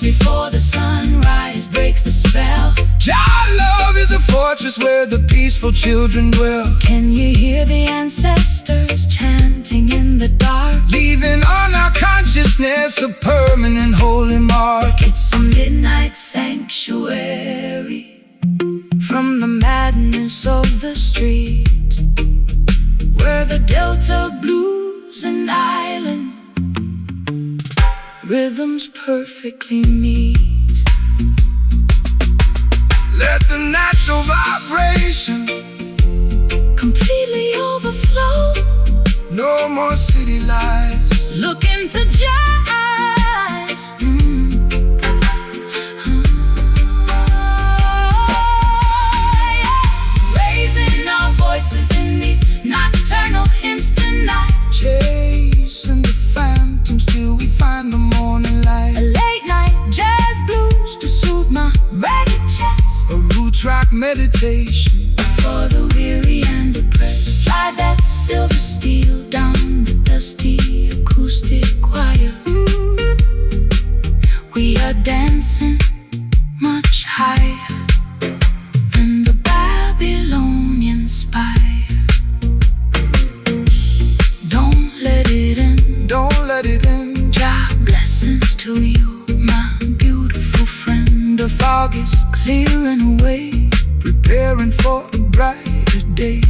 Before the sunrise breaks the spell, Jah love is a fortress where the peaceful children dwell. Can you hear the ancestors chanting in the dark, leaving on our consciousness a permanent holy mark? It's a midnight sanctuary from the madness of the street, where the Delta blues and island rhythms perfectly meet. Let the natural vibration completely overflow. No more city lies, look into Jah eyes. Raising our voices in these nocturnal hymns tonight, chasing the phantoms till we find the morning light. A late night jazz blues to soothe my ragged chest, a roots rock meditation for the weary and oppressed. Slide that silver steel down the dusty acoustic wire. We are dancing much higher than the Babylonian spire. Don't let it in, don't let it in. Jah blessings to you, my beautiful friend. The fog is clearing away, preparing for a brighter day. day.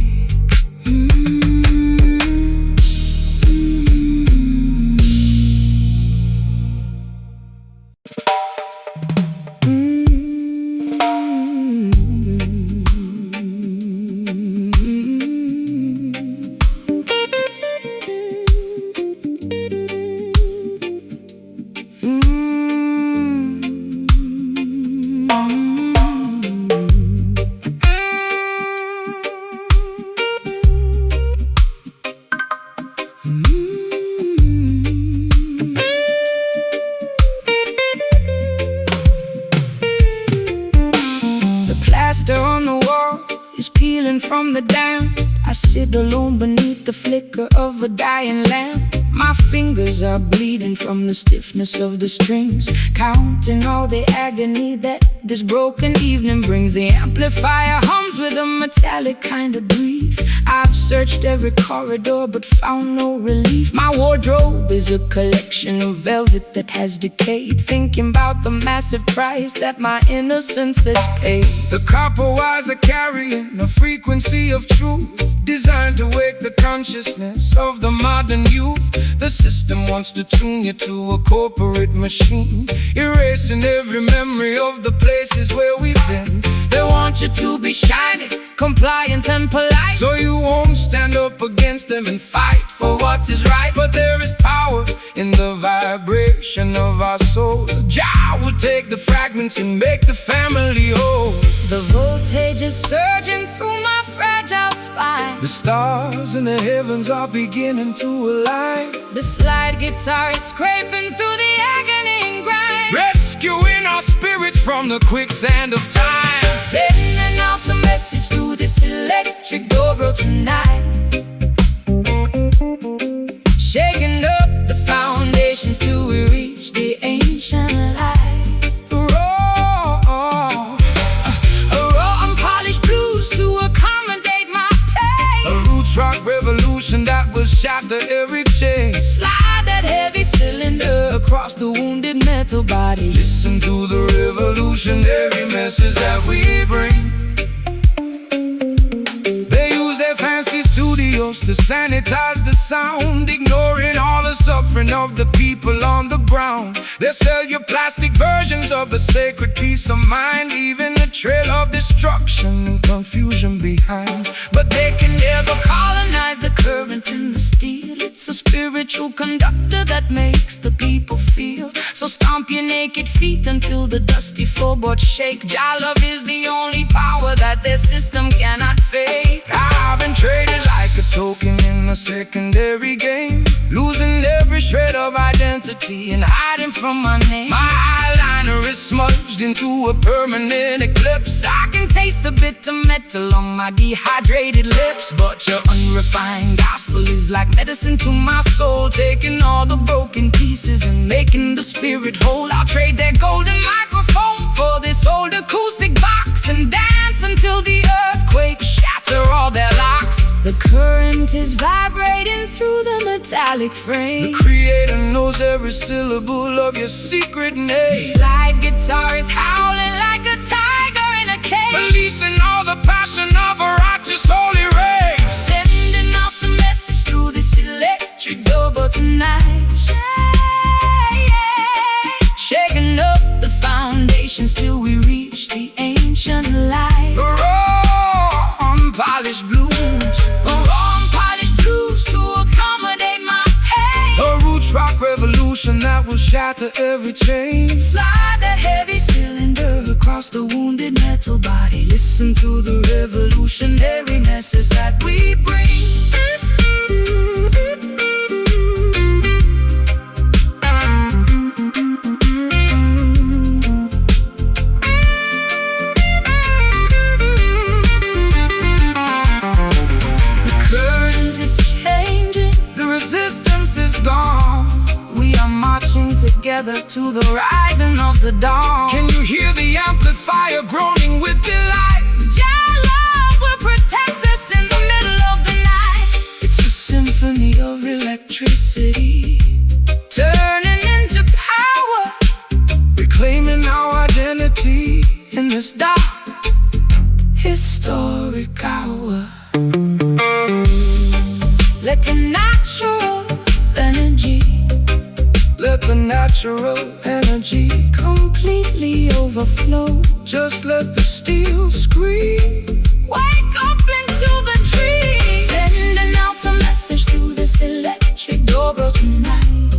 On the wall is peeling from the damp. I sit alone beneath the flicker of a dying lamp. My fingers are bleeding from the stiffness of the strings, counting all the agony that this broken evening brings. The amplifier hums with a metallic kind of grief. I've searched every corridor but found no relief. My wardrobe is a collection of velvet that has decayed, thinking about the massive price that my innocence has paid. The copper wires are carrying a frequency of truth, designed to wake the consciousness of the modern youth. The system wants to tune you to a corporate machine, erasing every memory of the places where we've been. They want you to be shiny, compliant and polite, so you won't stand up against them and fight for what is right. But there is power in the vibration of our soul. Jah will take the fragments and make the family whole. The voltage is surging through my fragile spine. The stars in the heavens are beginning to align. The slide guitar is scraping through the agony and grind, rescuing our spirits from the quicksand of time. Sending out a message through this electric doorbell tonight, shaking up the foundations till we reach the ancient light. Rock revolution that will shatter every chain. Slide that heavy cylinder across the wounded metal body. Listen to the revolutionary message that we bring. They use their fancy studios to sanitize the sound, ignoring all the suffering of the people on the ground. They sell you plastic versions of the sacred peace of mind, leaving a trail of destruction and confusion behind. But they can never colonize the current in the steel. It's a spiritual conductor that makes the people feel. So stomp your naked feet until the dusty floorboards shake. Jah love is the only power that their system cannot fake. I've been traded like a token in a secondary game, losing every shred of identity and hiding from my name. My eyeliner is smudged into a permanent eclipse. I can taste the bitter metal on my dehydrated lips, but your unrefined gospel is like medicine to my soul, taking all the broken pieces and making the spirit whole. I'll trade that golden microphone for this old acoustic box and dance until the earthquake shatter all their locks. The current is vibrating through the metallic frame. The creator knows every syllable of your secret name. Slide guitar is howling like a tiger in a cage, releasing all the passion of a righteous holy race. Sending out a message through this electric doorbell tonight, shaking up the foundations till we reach the ancient light. Raw, unpolished blues, raw, unpolished blues to accommodate my pain. A roots rock revolution that will shatter every chain. Slide that heavy cylinder across the wounded metal body. Listen to the revolutionary message that we bring. Together to the rising of the dawn. Can you hear the amplifier groaning with delight? Jah love will protect us in the middle of the night. It's a symphony of electricity, turning into power, reclaiming our identity in this dark, historic hour. natural energy completely overflow. Just let the steel scream. Wake up into the dream. Sending out a message through this electric doorbell tonight.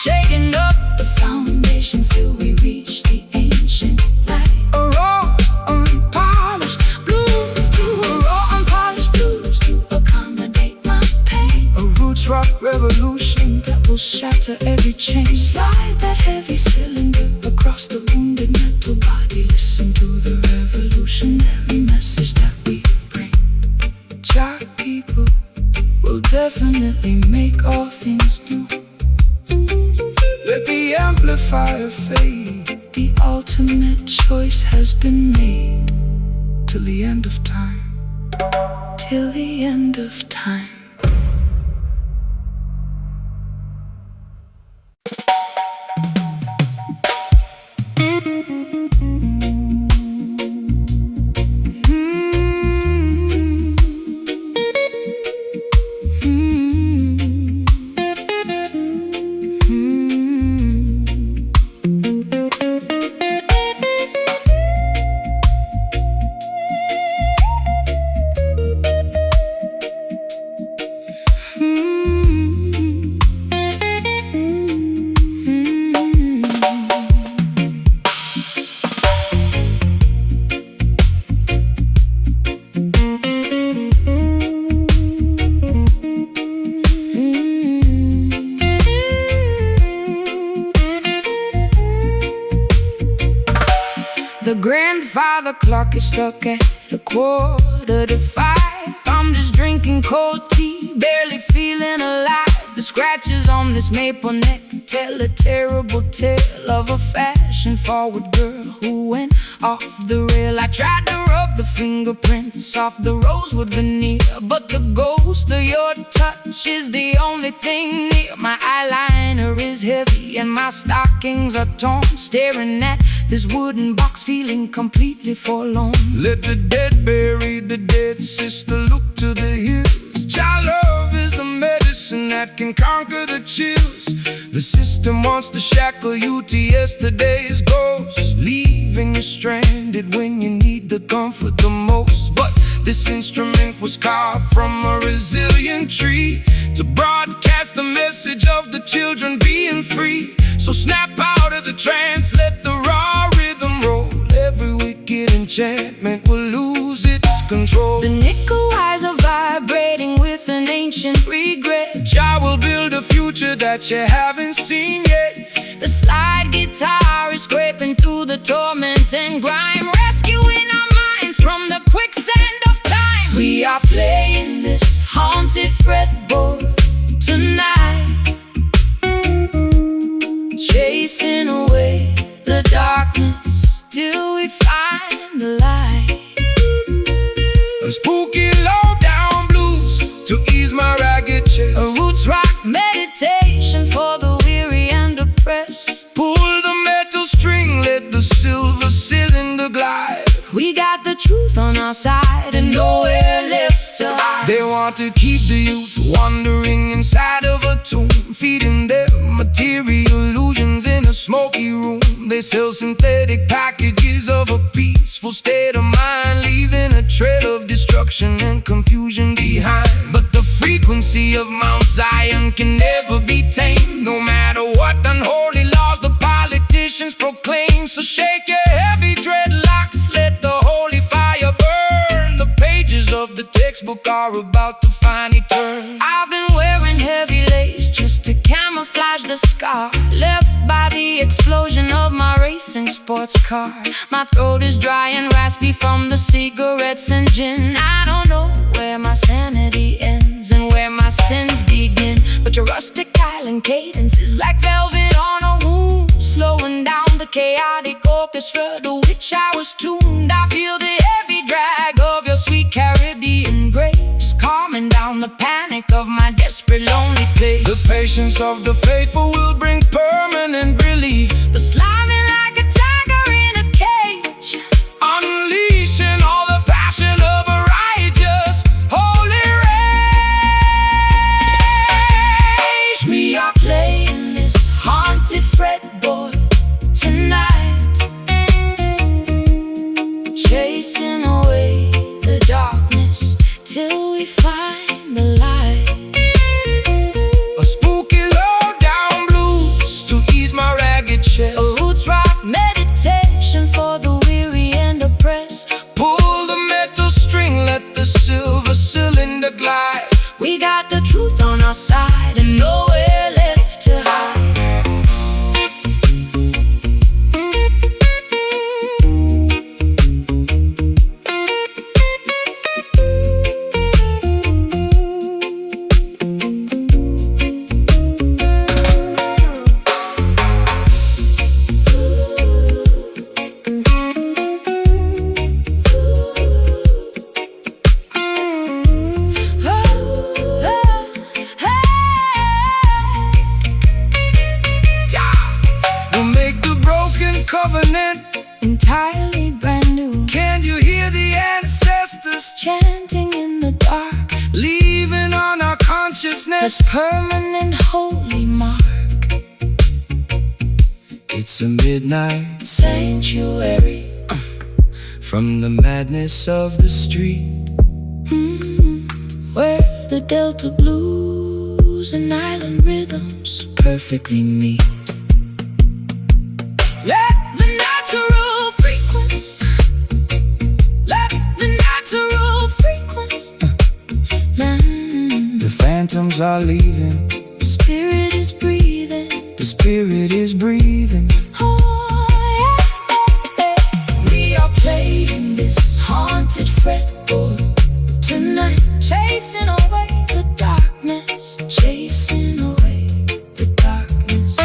Shaking up the foundations till we reach the ancient light. A raw, unpolished blues to accommodate my pain. a roots rock revolution That will shatter every chain. Slide that heavy cylinder across the wounded metal body. Listen to the revolutionary message that we bring. Jack People will definitely make all things new. Let the amplifier fade The ultimate choice has been made. till the end of time. Till the end of time. The grandfather clock is stuck at 4:45. I'm just drinking cold tea, barely feeling alive. The scratches on this maple neck tell a terrible tale of a fashion-forward girl who went off the rail. I tried to rub the fingerprints off the rosewood veneer, but the ghost of your touch is the only thing near. My eyeliner is heavy and my stockings are torn, staring at this wooden box, feeling completely forlorn. Let the dead bury the dead, sister, look to the hills. Child love is the medicine that can conquer the chills. The system wants to shackle you to yesterday's ghost, leaving you stranded when you need the comfort the most. But this instrument was carved from a resilient tree to broadcast the message of the children being free. So snap out of the trance, let the raw rhythm roll. Every wicked enchantment will lose its control. The nickel wires are vibrating with an ancient regret. Jah will build a future that you haven't seen yet. The slide guitar is scraping through the torment and grime, rescuing our minds from the quicksand of time. We are playing this haunted fretboard tonight, chasing away the darkness till we find the light. A spooky low-down blues to ease my ragged chest. A roots rock meditation for the weary and oppressed. Pull the metal string, let the silver cylinder glide. We got the truth on our side and nowhere left to hide. They want to keep the youth wandering inside of a tomb, feeding their material illusions in a smoky room. They sell synthetic packages of a peaceful state of mind, leaving a trail of destruction and confusion behind. But the frequency of Mount Zion can never be tamed, no matter what unholy laws the politicians proclaim. So shake your heavy dreadlocks, let the holy fire burn. The pages of the textbook are about to finally turn. I've been wearing heavy lace just to camouflage the scar left by the explosion of my racing sports car. My throat is dry and raspy from the cigarettes and gin. I don't know where my sanity ends and where my sins begin, but your rustic island cadence is like velvet on a wound, slowing down the chaotic orchestra to which I was tuned. I feel the heavy drag of your sweet Caribbean grace, calming down the panic of my desperate lonely place. The patience of the faithful will bring permanent relief. The slamming like a tiger in a cage, Unleashing all the passion of a righteous, holy rage. we are playing covenant, entirely brand new. Can you hear the ancestors Chanting in the dark, leaving on our consciousness? this permanent holy mark. It's a midnight Sanctuary, from the madness of the street, where the Delta blues and island rhythms perfectly meet. Let the natural frequency, let the natural frequency. The phantoms are leaving, The spirit is breathing. the spirit is breathing. Oh, yeah. We are playing this haunted fretboard tonight, chasing away the darkness, chasing away the darkness,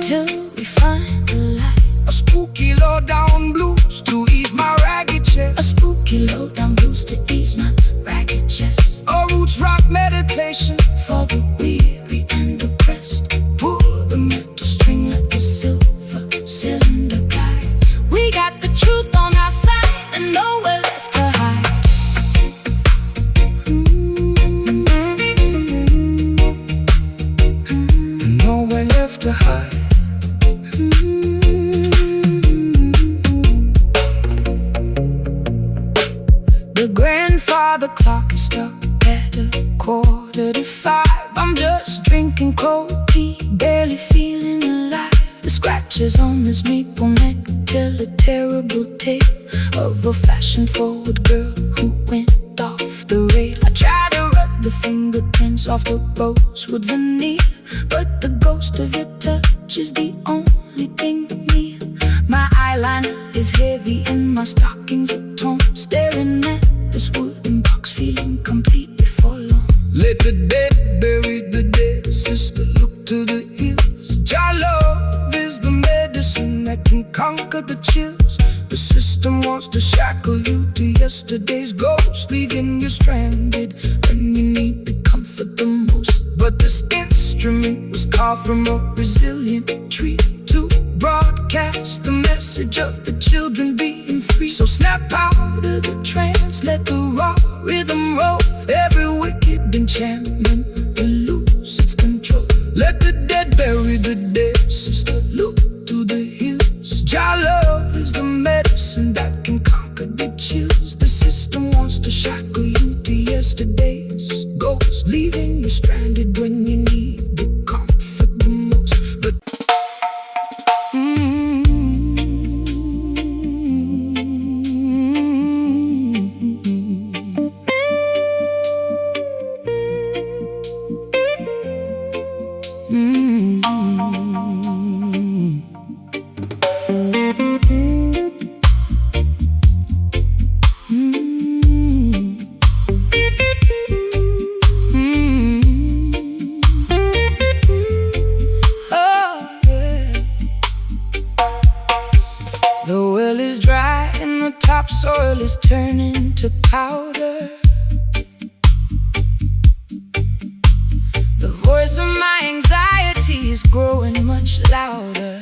till we find the light. A spooky low down blues to ease my ragged chest. A spooky low down blues to ease my ragged chest. A roots rock meditation For the weary and oppressed, pull the metal string like the silver cylinder guide. We got the truth on our side and nowhere left to hide. and nowhere left to hide. The grandfather clock is stuck at 4:45. I'm just drinking cold tea, barely feeling alive. The scratches on this maple neck tell a terrible tale of a fashion-forward girl who went off the rail. I try to rub the fingerprints off the rosewood veneer, but the ghost of your touch is the only thing near. My eyeliner is heavy and my stockings are torn, staring at this wooden box, feeling completely forlorn. Let the dead bury the dead, sister, look to the hills. Your love is the medicine that can conquer the chills. The system wants to shackle you to yesterday's ghost, leaving you stranded when you need the comfort the most. But this instrument was carved from a resilient tree to broadcast the message of the children being free. So snap out of the trance, let the raw rhythm roll. Every wicked enchantment will lose its control. Let the dead bury the dead, sister, look to the hills. Your love is the medicine that can conquer the chills. The system wants to shackle you to yesterday's ghost, leaving you stranded when you need the comfort the most. But The well is dry and the topsoil is turning to powder. The voice of my anxiety is growing much louder.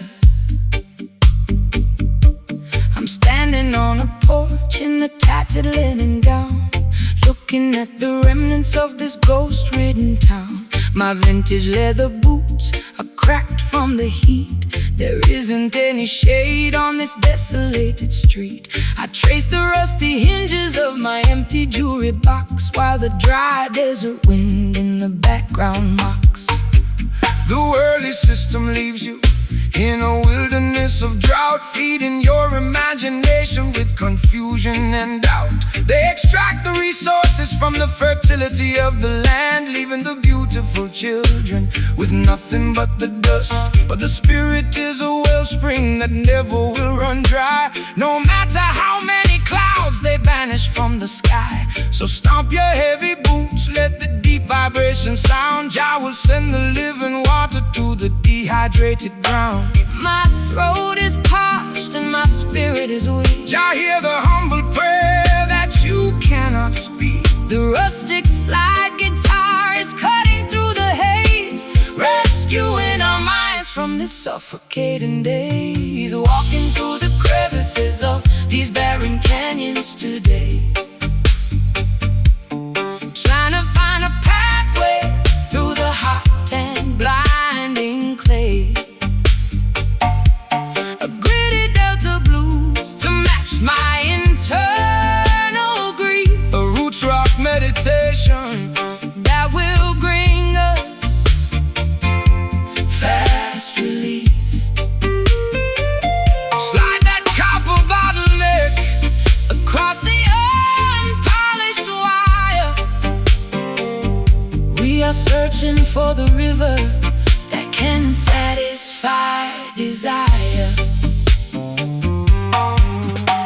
I'm standing on a porch in a tattered linen gown, looking at the remnants of this ghost-ridden town. My vintage leather boots are cracked from the heat. There isn't any shade on this desolated street. I trace the rusty hinges of my empty jewelry box, while the dry desert wind in the background mocks. the worldly system leaves you in a wilderness of drought, feeding your imagination with confusion and doubt. They extract the resources from the fertility of the land, leaving the beautiful children with nothing but the dust. But the spirit is a wellspring that never will run dry, no matter how many clouds they banish from the sky. So stomp your heavy boots, let the deep vibration sound. Jah will send the living water to the dehydrated ground. My throat is parched and my spirit is weak. Jah hear the humble prayer that you cannot speak. The rustic slide guitar is cutting through the haze, rescuing our minds from the suffocating days, walking through the crevices of these barren canyons today, trying to find a pathway through the hot and blinding clay. A gritty Delta blues to match my internal grief. A roots rock meditation that will bring us fast relief. Slide that copper bottleneck Across the unpolished wire, we are searching for the river that can satisfy desire.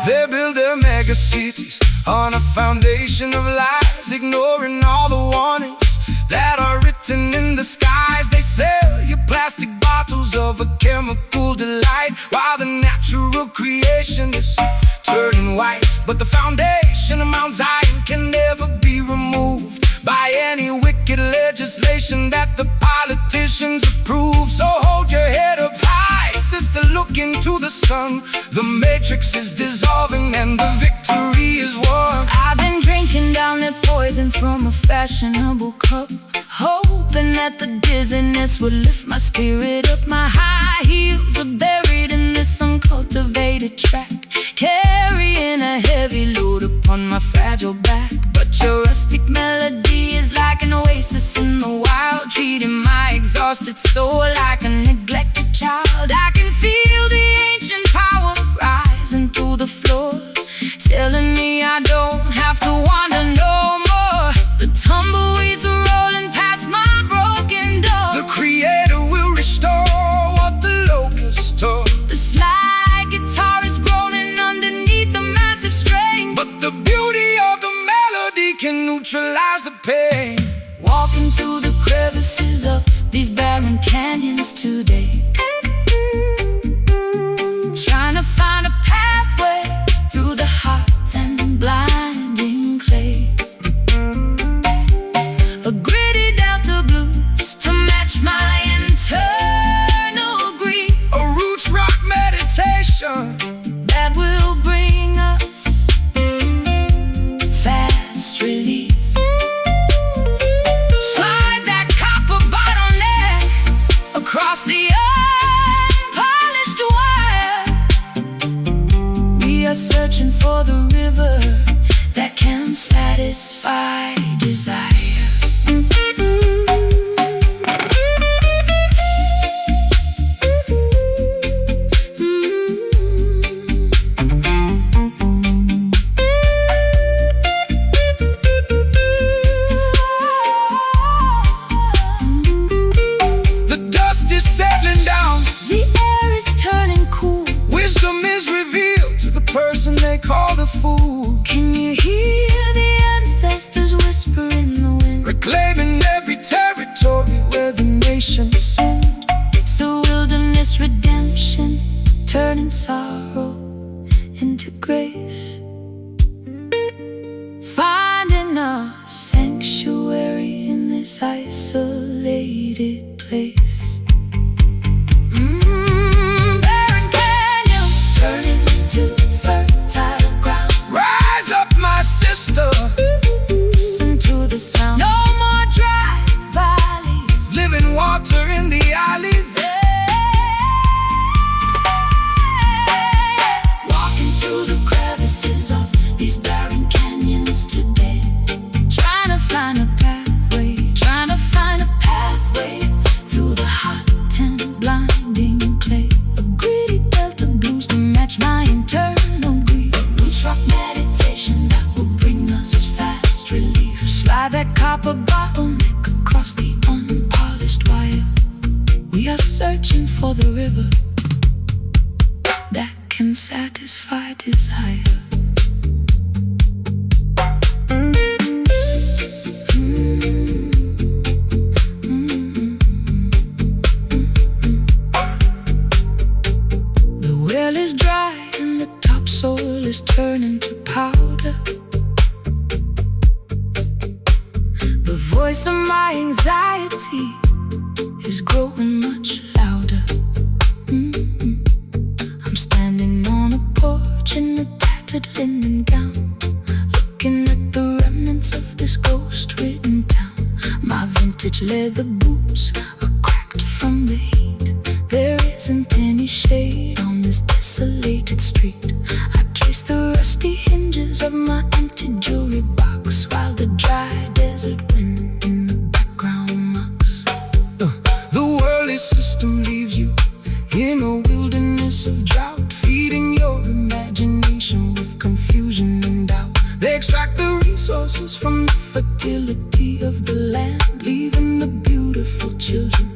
They build their mega cities on a foundation of lies, ignoring all the warnings that are written in the skies. They sell you plastic bottles of a chemical delight, while the natural creation is turning white. But the foundation of Mount Zion can never be removed by any wicked legislation that the politicians approve. So hold your head up high, sister, look into the sun. The matrix is dissolving and the victory is won. I've been drinking down that poison from a fashionable cup, hoping that the dizziness would lift my spirit up. My high heels are buried in this uncultivated track, carrying a heavy load upon my fragile back. But your rustic melody is like an oasis in the wild, treating my exhausted soul like a neglected child. I can feel the ancient power rising through the floor, telling me I don't have to wander no more. The tumbleweeds are rolling past my broken door. The Creator will restore what the locusts tore. The slide guitar is groaning underneath the massive strain, But the beauty of the melody can neutralize the pain. walking through the crevices of these barren canyons today, trying to find a pathway through the hot and blinding clay. A gritty Delta blues to match my internal grief, A roots rock meditation that will bring us fast relief. Slide that copper bottleneck across the unpolished wire. We are searching for the river that can satisfy desire. The dust is settling down, The air is turning cool. wisdom is revealed to the person they call the fool. Can you hear the ancestors whisper in the wind? Reclaiming every territory where the nation sinned. It's a wilderness redemption, turning sorrow into grace, finding our sanctuary in this isolated place. Barren canyons turning to fertile ground. Rise up, my sister, Listen to the sound. No more dry valleys. living water in the alleys. Walking through the crevices of these barren canyons today, trying to find a pathway, trying to find a pathway through the hot and blinding clay. A gritty Delta blues to match my internal grief. A roots rock meditation that will bring us fast relief. Slide that copper bottleneck across the unpolished wire. We are searching for the river that can satisfy desire. The well is dry and the topsoil is turning to powder. The voice of my anxiety is growing much louder. I'm standing on a porch in a tattered linen gown, looking at the remnants of this ghost-ridden town. My vintage leather boots are cracked from the heat. There isn't any shade on this desolated street. I trace the rusty hinges of my empty jewelry box, while the dry desert wind in the background mocks. The worldly system leaves you in a wilderness of drought, feeding your imagination with confusion and doubt. They extract the resources from the fertility of the land, leaving the beautiful children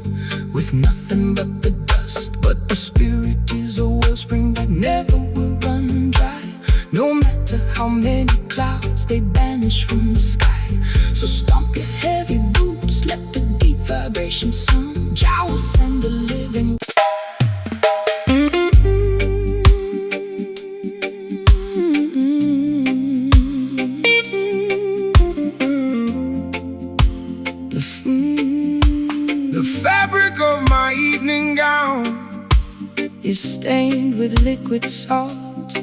with nothing but the dust. But the spirit is a wellspring that never will run dry, no matter how many clouds they banish from the sky. So stomp your heavy boots, let the deep vibration sound. Jah will send the living. The fabric of my evening gown is stained with liquid salt.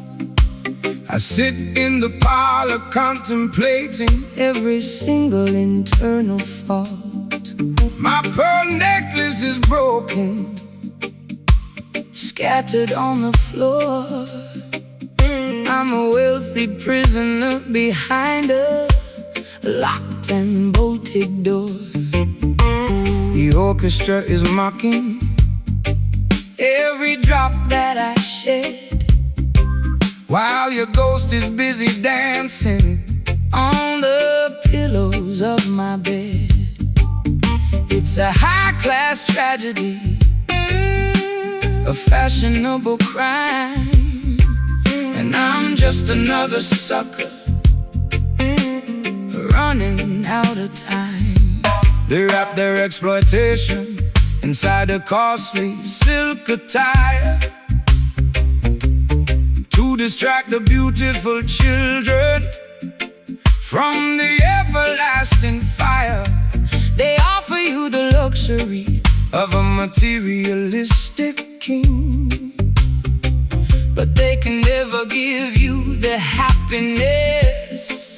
I sit in the parlor contemplating Every single internal fault. my pearl necklace is broken, Scattered on the floor. I'm a wealthy prisoner behind a locked and bolted door. the orchestra is mocking Every drop that I shed while your ghost is busy dancing on the pillows of my bed. It's a high-class tragedy, a fashionable crime, and I'm just another sucker running out of time. They wrap their exploitation inside a costly silk attire to distract the beautiful children from the everlasting fire They offer you the luxury of a materialistic king, but they can never give you the happiness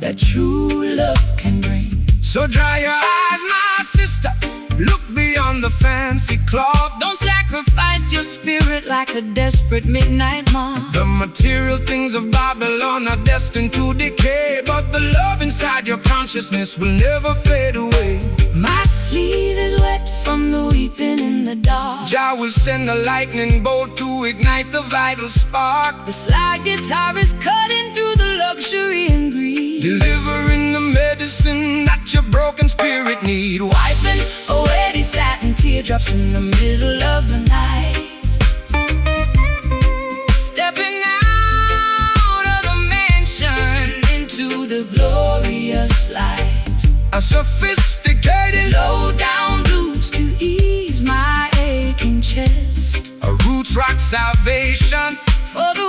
that true love can bring. so dry your eyes, my sister, look beyond the fancy cloth. Don't sacrifice your spirit like a desperate midnight moth. The material things of Babylon are destined to decay, but the love inside your consciousness will never fade away. My sleeve is wet from the weeping in the dark. Jah will send a lightning bolt to ignite the vital spark, The slide guitar is cutting through the luxury and greed, delivering the medicine that your broken spirit need. wiping away these satin teardrops in the middle of the night. Stepping out of the mansion into the glorious light. A sophisticated Low-down blues to ease my aching chest, a roots rock salvation for the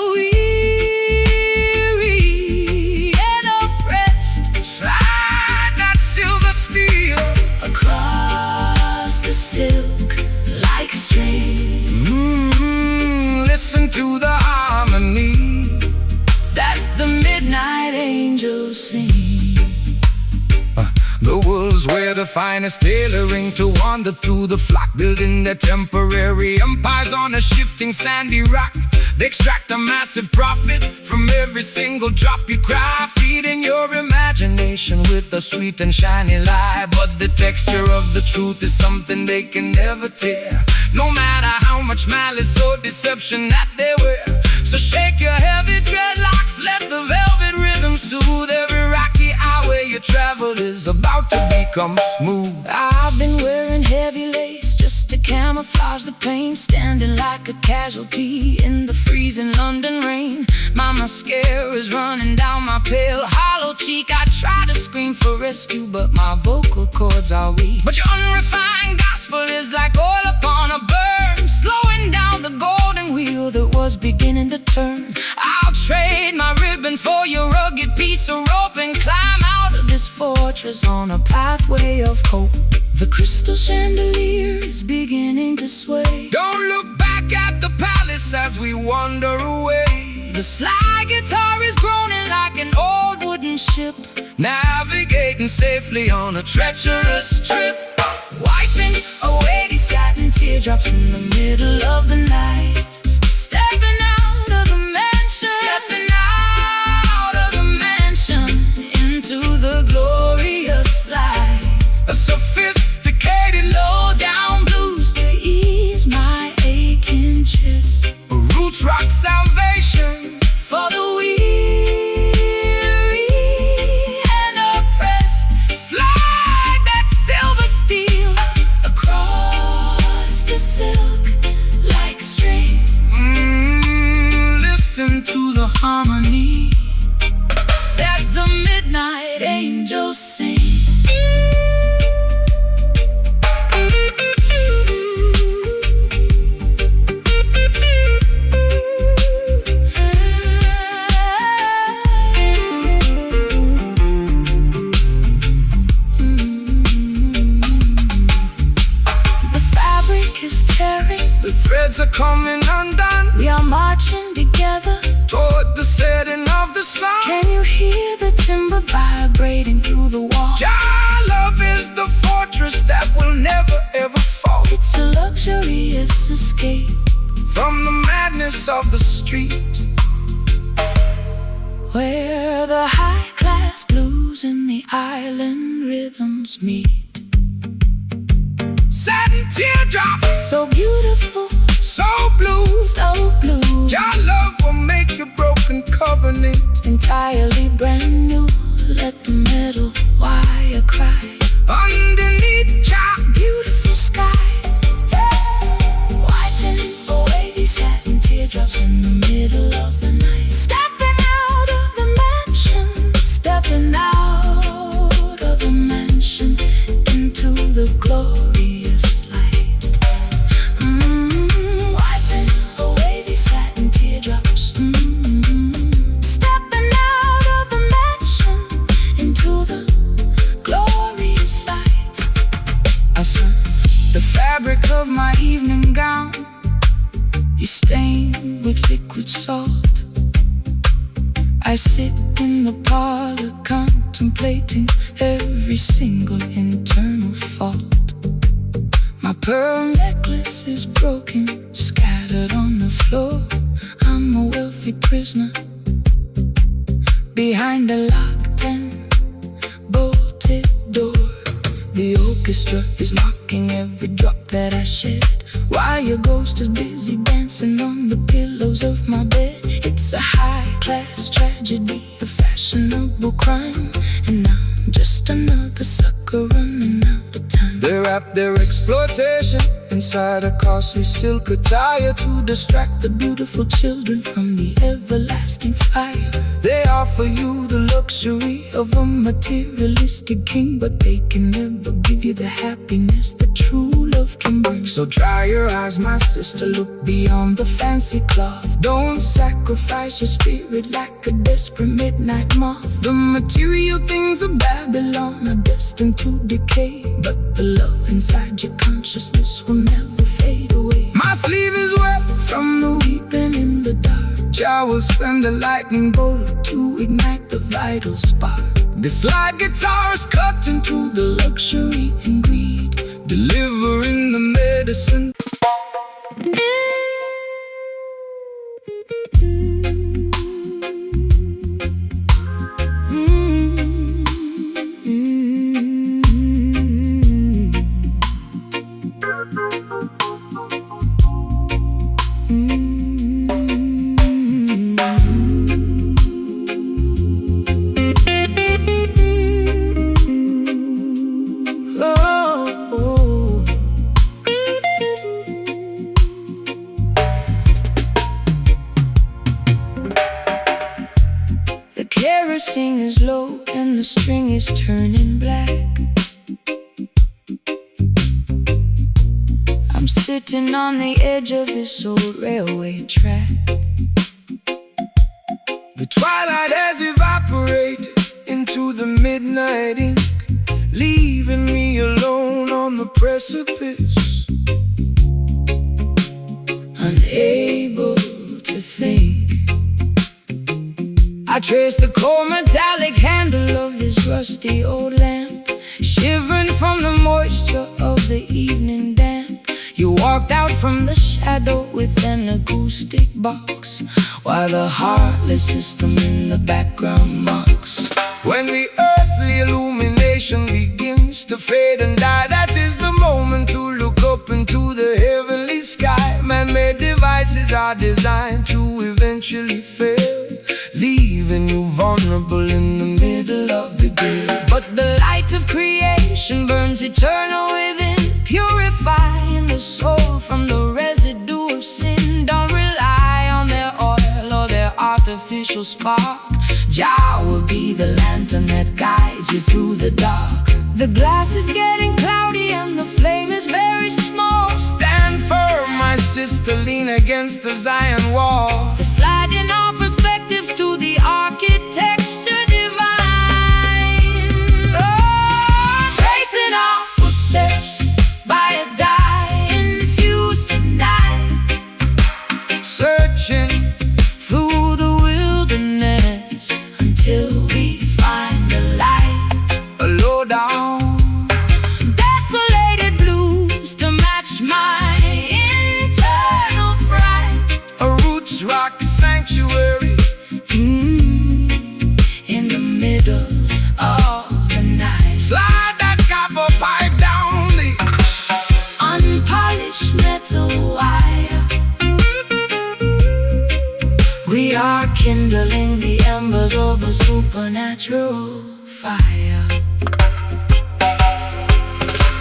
weary and oppressed. slide that silver steel Across the silk like string Listen to the harmony that the midnight angels sing. The world's where the finest tailoring to wander through the flock, building their temporary empires on a shifting sandy rock. They extract a massive profit from every single drop you cry, feeding your imagination with a sweet and shiny lie. But the texture of the truth is something they can never tear, no matter how much malice or deception that they wear. So shake your heavy dreadlocks, let the velvet rhythm soothe every rocky highway you travel is about to become smooth. I've been wearing heavy lace just to camouflage the pain, standing like a casualty in the freezing London rain. My mascara is running down my pale hollow cheek. I try to scream for rescue, but my vocal cords are weak. But your unrefined gospel is like oil upon a burn, slowing down the golden wheel that was beginning to turn. I'll trade my ribbons for your rugged piece of rope and climb out of this fortress on a pathway of hope. The crystal chandelier is beginning to sway. Don't look back at the palace as we wander away. The slide guitar is groaning like an old wooden ship, Navigating safely on a treacherous trip, wiping away these satin teardrops in the middle of the night. Stepping out of the mansion, stepping out of the mansion into the glorious light. a sophisticated Low-down blues to ease my aching chest, a roots rock salvation for the weary and oppressed. Slide that silver steel across the silk like string. Listen to the Harmony that the midnight angels sing. The fabric is tearing, The threads are coming undone we are marching together. toward the setting of the sun. Can you hear the timber vibrating through the wall? Jah love is the fortress that will never ever fall. It's a luxurious escape From the madness of the street, where the high-class blues and the island rhythms meet. satin teardrops, So beautiful, so blue. so blue, Jah love will make your broken covenant entirely brand new. Let the metal wire cry. underneath Jah. Beautiful sky, wiping away these satin teardrops in the middle of the night. Stepping out of the mansion, stepping out of the mansion into the glorious light. Wiping away these satin teardrops. Stepping out of the mansion into the glorious light. I said, The fabric of my evening gown is stained with liquid salt. I sit in the parlor contemplating every single internal fault. My pearl necklace is broken, scattered on the floor. I'm a wealthy prisoner behind a locked and bolted door. The orchestra is mocking every drop that I shed, while your ghost is busy dancing on the pillows of my bed. It's a high-class tragedy, a fashionable crime, and I'm just another sucker running out of time. they wrap their exploitation inside a costly silk attire To distract the beautiful children from the everlasting fire. They offer you the luxury Of a materialistic king, but they can never give you the happiness that true love can bring. So dry your eyes, my sister, look Beyond the fancy cloth, don't sacrifice your spirit like a desperate midnight moth. The material things of Babylon are destined to decay, but the love inside your consciousness will never fade away. My sleeve is wet, From the weeping in the dark, Jah will send a lightning bolt. to ignite the vital spark. This slide guitar is cutting through the Luxury and greed, delivering the medicine. Kerosene is low and the string is turning black. I'm sitting on the edge of this old railway track. The twilight has evaporated into the midnight ink, leaving me alone on the precipice, unable think. I trace the cold metallic handle of this rusty old lamp, shivering from the moisture of the evening damp. You walked out from the shadow with an acoustic box, while the heartless system in the background mocks. When the earthly illumination begins to fade and die, that is the moment to look up into the heavenly sky. Man-made devices are designed to eventually fail, leaving you vulnerable in the middle of the gale. But the light of creation burns eternal within, purifying the soul from the residue of sin. Don't rely on their oil or their artificial spark. Jah will be the lantern that guides you through the dark. The glass is getting cloudy and the flame is very small. Stand firm, my sister, lean against the Zion wall. The sliding our perspectives to the architecture divine. Oh, tracing our footsteps by a dye infused tonight, Searching through the wilderness until we find the light. a low down, Desolated blues to match my internal fright. a roots rock sanctuary. In the middle of the night, Slide that copper pipe down the unpolished metal wire. We are kindling the embers of a supernatural fire.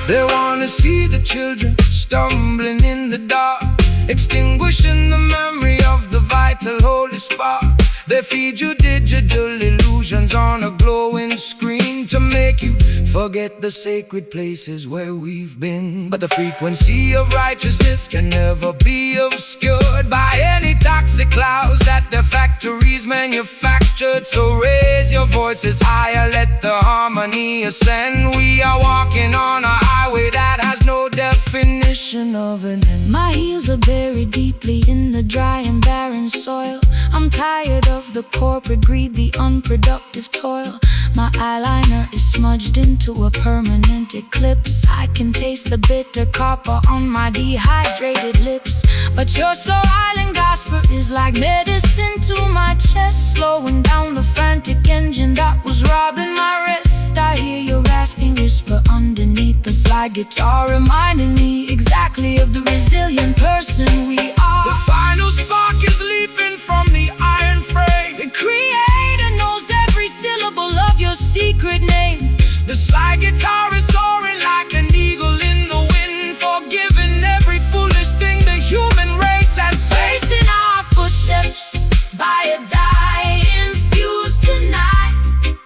They wanna see the children stumbling in the dark, extinguishing the memory of the vital holy spark. They feed you digital illusions on a glowing screen to make you forget the sacred places where we've been. But the frequency of righteousness can never be obscured by any toxic clouds that the factories manufactured. So raise your voices higher, let the harmony ascend. We are walking on a highway that has no definition of an end. My heels are buried deeply in the dry and barren soil. I'm tired of the corporate greed, the unproductive toil. My eyeliner is smudged into a permanent eclipse. I can taste the bitter copper on my dehydrated lips. But your slow island gospel is like medicine to my chest, slowing down the frantic engine that was robbing my rest. I hear your rasping whisper underneath the slide guitar, reminding me exactly of the resilient person we are. The final spark is leaping from the iron frame. The Creator knows every syllable of your secret name. The slide guitar is soaring like an eagle in the wind, forgiving every foolish thing the human race has faced. Tracing our footsteps by a dye infused tonight,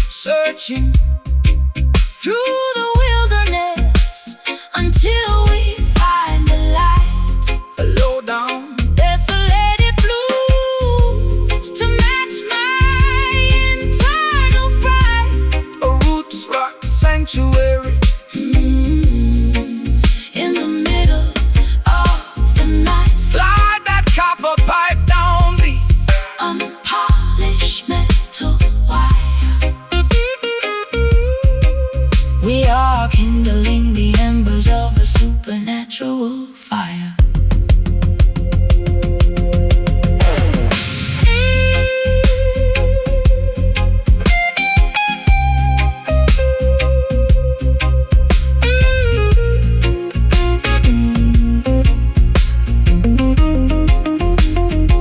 Searching through the wilderness until we find the light. a low down, Desolated blues to match my internal fright. a roots rock sanctuary. In the middle of the night, Slide that copper pipe down the unpolished metal wire. We are kindling the embers of a supernatural fire.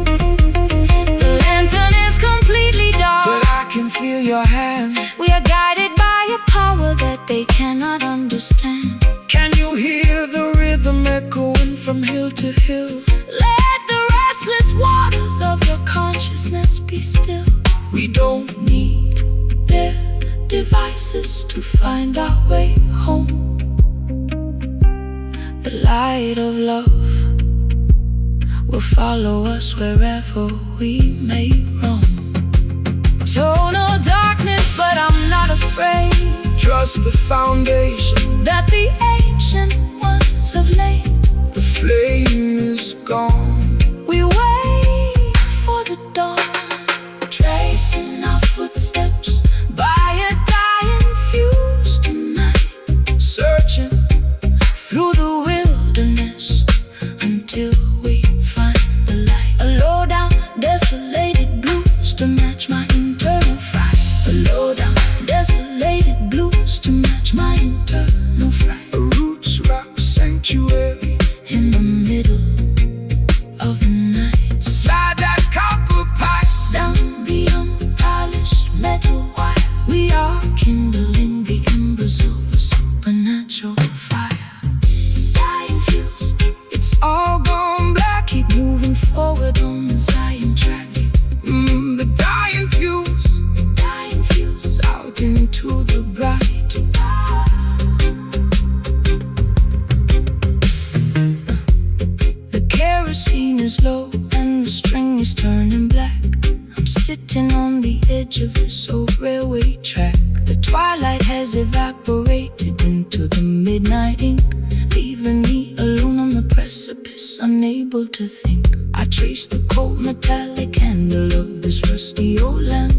The lantern is completely dark, but I can feel your hand. we are guided by a power that they cannot understand. Can you hear the rhythm echoing from hill to hill? Let the restless waters of your consciousness be still. We don't need their devices to find our way home. The light of love will follow us wherever we may roam. Total darkness, but I'm not afraid Trust the foundation, that the ancient ones have laid. the flame is gone. We wait footsteps by a dying fuse tonight, searching through the wilderness until we find the light. A low down, desolated blues to match my internal fright. A low down, desolated blues to match my internal fright. A roots rock sanctuary In the middle of the night, slide that copper pipe down the unpolished metal wire. We are kindling the embers of a supernatural fire. Dying fuse, it's all gone black. keep moving forward on the Zion track. The dying fuse Dying fuse out into the bright. The kerosene is low and the string is turning black. I'm sitting on the edge of this old railway track. The twilight has evaporated into the midnight ink, leaving me alone on the precipice, unable to think. I trace the cold metallic handle of this rusty old lamp,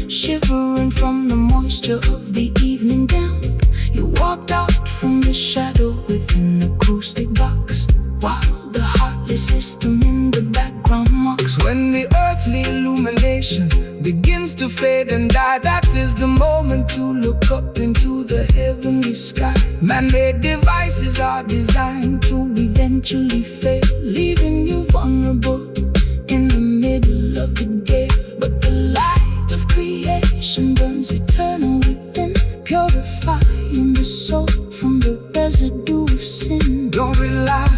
shivering from the moisture of the evening damp. You walked out from the shadow within the acoustic box, while the heartless system in the background mocks. When the earthly illumination begins to fade and die, that is the moment to look up into the heavenly sky. Man-made devices are designed to eventually fail, leaving you vulnerable in the middle of the gale. But the light of creation burns eternal.